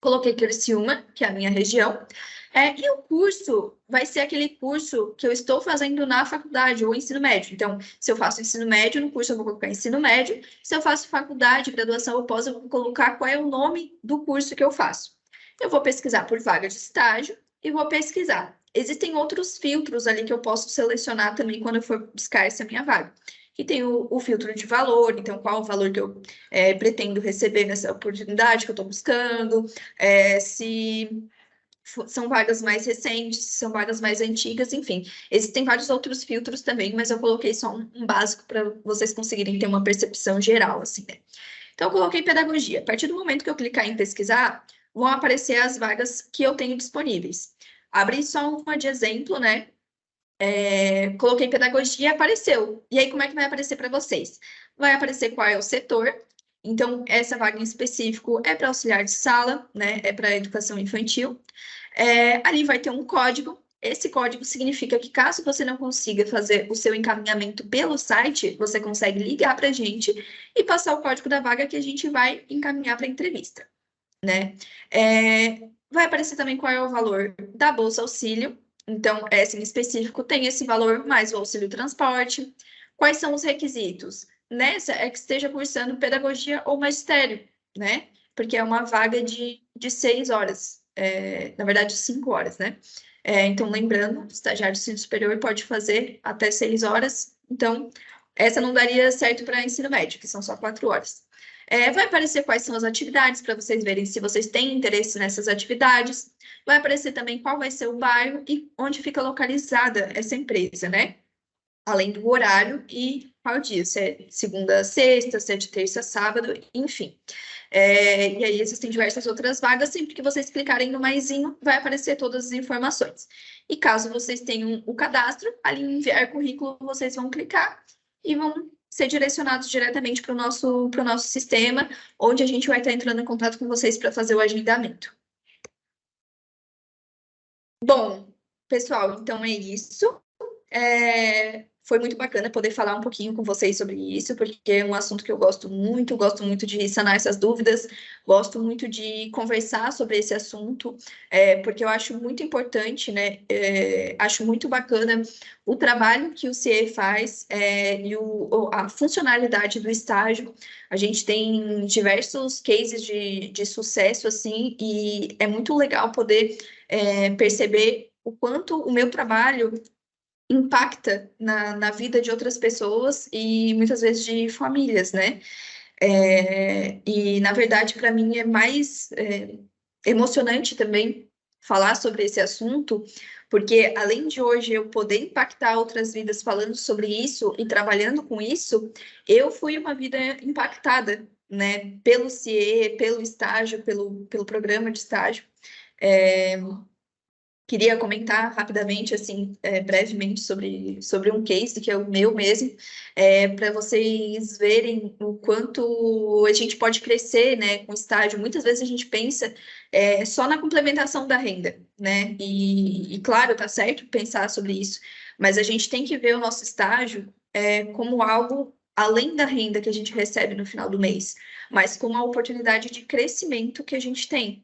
Coloquei Criciúma, que é a minha região. E o curso vai ser aquele curso que eu estou fazendo na faculdade ou ensino médio. Então, se eu faço ensino médio, no curso eu vou colocar ensino médio. Se eu faço faculdade, graduação ou pós, eu vou colocar qual é o nome do curso que eu faço. Eu vou pesquisar por vaga de estágio e vou pesquisar. Existem outros filtros ali que eu posso selecionar também quando eu for buscar essa minha vaga. E tem o filtro de valor, então qual o valor que eu pretendo receber nessa oportunidade que eu estou buscando, se são vagas mais recentes, se são vagas mais antigas, enfim. Existem vários outros filtros também, mas eu coloquei só um básico para vocês conseguirem ter uma percepção geral, assim, né? Então, eu coloquei pedagogia. A partir do momento que eu clicar em pesquisar, vão aparecer as vagas que eu tenho disponíveis. Abri só uma de exemplo, né? Coloquei pedagogia, apareceu. E aí, como é que vai aparecer para vocês? Vai aparecer qual é o setor. Então, essa vaga em específico é para auxiliar de sala, né? É para educação infantil. Ali vai ter um código. Esse código significa que, caso você não consiga fazer o seu encaminhamento pelo site, você consegue ligar para a gente e passar o código da vaga que a gente vai encaminhar para a entrevista, né? Vai aparecer também qual é o valor da Bolsa Auxílio. Então, essa em específico tem esse valor mais o auxílio transporte. Quais são os requisitos? Nessa é que esteja cursando pedagogia ou magistério, né? Porque é uma vaga de 6 horas, na verdade, 5 horas, né? Então, lembrando, estagiário de ensino superior pode fazer até 6 horas. Então, essa não daria certo para ensino médio, que são só 4 horas. Vai aparecer quais são as atividades para vocês verem se vocês têm interesse nessas atividades. Vai aparecer também qual vai ser o bairro e onde fica localizada essa empresa, né? Além do horário e qual dia, se é segunda a sexta, se é de terça a sábado, enfim. E aí existem diversas outras vagas, sempre que vocês clicarem no maisinho, vai aparecer todas as informações. E caso vocês tenham o cadastro, ali em enviar currículo, vocês vão clicar e vão ser direcionados diretamente para o nosso sistema, onde a gente vai estar entrando em contato com vocês para fazer o agendamento. Bom, pessoal, então é isso. Foi muito bacana poder falar um pouquinho com vocês sobre isso, porque é um assunto que eu gosto muito de sanar essas dúvidas, gosto muito de conversar sobre esse assunto, porque eu acho muito importante, né? Acho muito bacana o trabalho que o CIE faz e a funcionalidade do estágio. A gente tem diversos cases de sucesso, assim, e é muito legal poder perceber o quanto o meu trabalho impacta na vida de outras pessoas e muitas vezes de famílias, né? E, na verdade, para mim é mais emocionante também falar sobre esse assunto, porque além de hoje eu poder impactar outras vidas falando sobre isso e trabalhando com isso, eu fui uma vida impactada, né? Pelo CIE, pelo estágio, pelo programa de estágio. Queria comentar rapidamente, assim, brevemente, sobre um case que é o meu mesmo, para vocês verem o quanto a gente pode crescer, né, com estágio. Muitas vezes a gente pensa só na complementação da renda, né, e claro, tá certo pensar sobre isso, mas a gente tem que ver o nosso estágio como algo além da renda que a gente recebe no final do mês, mas como uma oportunidade de crescimento que a gente tem,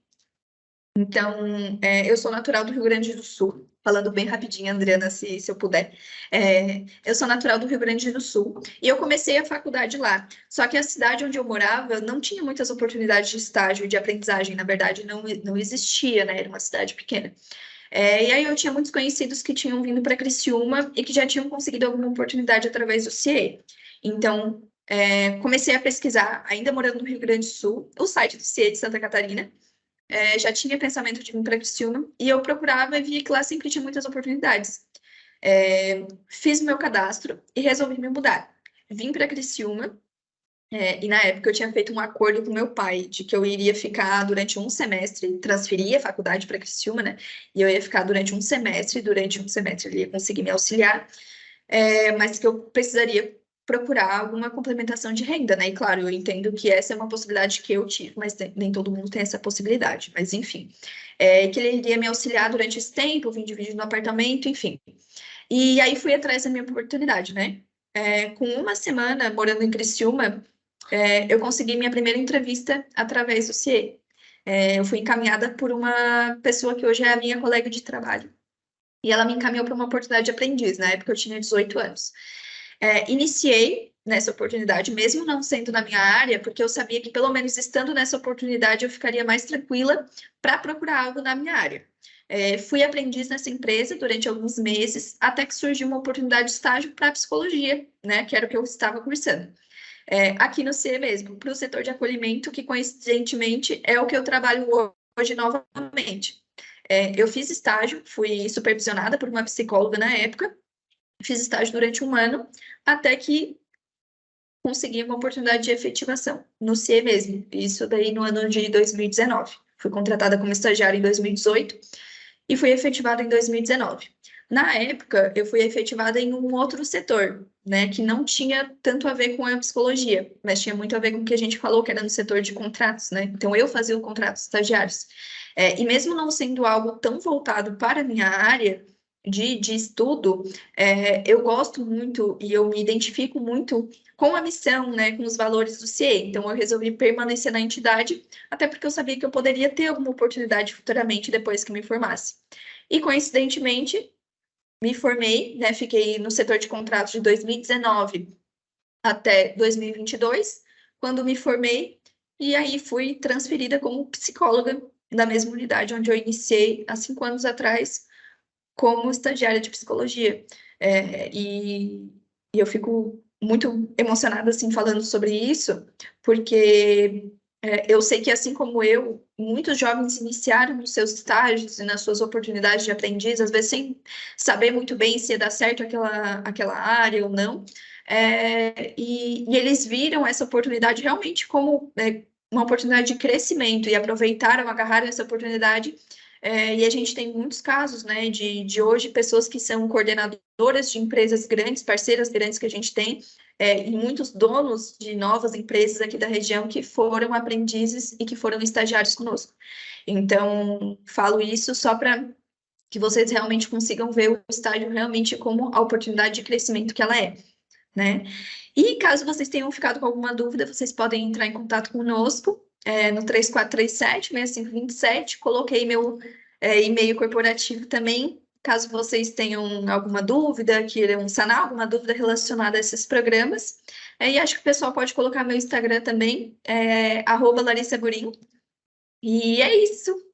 Então, eu sou natural do Rio Grande do Sul, falando bem rapidinho, Adriana, se eu puder. Eu sou natural do Rio Grande do Sul e eu comecei a faculdade lá. Só que a cidade onde eu morava não tinha muitas oportunidades de estágio e de aprendizagem, na verdade, não existia, né? Era uma cidade pequena. E aí eu tinha muitos conhecidos que tinham vindo para Criciúma e que já tinham conseguido alguma oportunidade através do CIE. Então, comecei a pesquisar, ainda morando no Rio Grande do Sul, o site do CIE de Santa Catarina. Já tinha pensamento de vir para Criciúma e eu procurava e via que lá sempre tinha muitas oportunidades. Fiz o meu cadastro e resolvi me mudar. Vim para Criciúma, e na época eu tinha feito um acordo com meu pai de que eu iria ficar durante um semestre, transferir a faculdade para Criciúma, né? E eu ia ficar durante um semestre ele ia conseguir me auxiliar, mas que eu precisaria procurar alguma complementação de renda, né? E claro, eu entendo que essa é uma possibilidade que eu tive, mas nem todo mundo tem essa possibilidade. Mas enfim, que ele iria me auxiliar durante esse tempo, eu vim dividir no apartamento, enfim. E aí fui atrás da minha oportunidade, né? Com uma semana morando em Criciúma, eu consegui minha primeira entrevista através do CIE. Eu fui encaminhada por uma pessoa que hoje é a minha colega de trabalho. E ela me encaminhou para uma oportunidade de aprendiz, na época eu tinha 18 anos. Iniciei nessa oportunidade, mesmo não sendo na minha área, porque eu sabia que pelo menos estando nessa oportunidade eu ficaria mais tranquila para procurar algo na minha área. Fui aprendiz nessa empresa durante alguns meses, até que surgiu uma oportunidade de estágio para psicologia, né, que era o que eu estava cursando. Aqui no CIE mesmo, para o setor de acolhimento, que coincidentemente é o que eu trabalho hoje novamente. Eu fiz estágio, fui supervisionada por uma psicóloga na época, fiz estágio durante um ano, até que consegui uma oportunidade de efetivação no CIE mesmo, isso daí no ano de 2019. Fui contratada como estagiária em 2018 e fui efetivada em 2019. Na época, eu fui efetivada em um outro setor, né, que não tinha tanto a ver com a psicologia, mas tinha muito a ver com o que a gente falou, que era no setor de contratos, né? Então, eu fazia o contrato de estagiários. E mesmo não sendo algo tão voltado para a minha área de estudo, eu gosto muito e eu me identifico muito com a missão, né, com os valores do CIE. Então, eu resolvi permanecer na entidade, até porque eu sabia que eu poderia ter alguma oportunidade futuramente depois que me formasse. E, coincidentemente, me formei, né, fiquei no setor de contratos de 2019 até 2022, quando me formei, e aí fui transferida como psicóloga da mesma unidade onde eu iniciei há 5 anos atrás, como estagiária de psicologia. E eu fico muito emocionada, assim, falando sobre isso, porque eu sei que, assim como eu, muitos jovens iniciaram nos seus estágios e nas suas oportunidades de aprendiz, às vezes sem saber muito bem se ia dar certo aquela área ou não, e eles viram essa oportunidade realmente como uma oportunidade de crescimento e aproveitaram, agarraram essa oportunidade. E a gente tem muitos casos, né, de hoje, pessoas que são coordenadoras de empresas grandes, parceiras grandes que a gente tem, e muitos donos de novas empresas aqui da região que foram aprendizes e que foram estagiários conosco. Então, falo isso só para que vocês realmente consigam ver o estágio realmente como a oportunidade de crescimento que ela é, né? E caso vocês tenham ficado com alguma dúvida, vocês podem entrar em contato conosco no 3437-6527. Coloquei meu e-mail corporativo também, caso vocês tenham alguma dúvida, queiram sanar alguma dúvida relacionada a esses programas. E acho que o pessoal pode colocar meu Instagram também, @LarissaBurim. E é isso.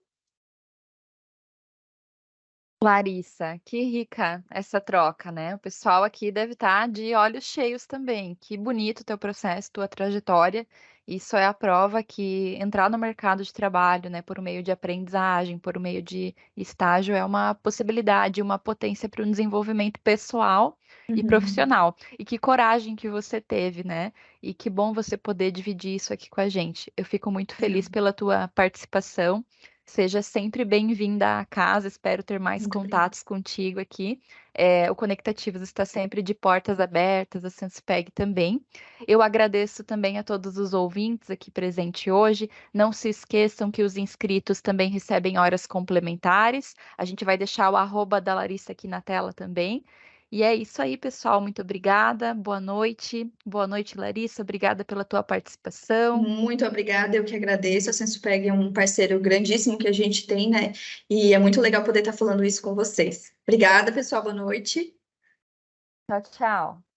Larissa, que rica essa troca, né? O pessoal aqui deve estar de olhos cheios também. Que bonito o teu processo, tua trajetória. Isso é a prova que entrar no mercado de trabalho, né, por meio de aprendizagem, por meio de estágio, é uma possibilidade, uma potência para um desenvolvimento pessoal e Uhum. profissional. E que coragem que você teve, né? E que bom você poder dividir isso aqui com a gente. Eu fico muito feliz pela tua participação. Seja sempre bem-vinda à casa, espero ter mais Muito obrigada. contatos contigo aqui. O Conectativos está sempre de portas abertas, a Senspeg também. Eu agradeço também a todos os ouvintes aqui presentes hoje. Não se esqueçam que os inscritos também recebem horas complementares. A gente vai deixar o @ da Larissa aqui na tela também. E é isso aí, pessoal. Muito obrigada. Boa noite. Boa noite, Larissa. Obrigada pela tua participação. Muito obrigada, eu que agradeço. A Senspeg é um parceiro grandíssimo que a gente tem, né? E é muito legal poder estar falando isso com vocês. Obrigada, pessoal. Boa noite. Tchau, tchau.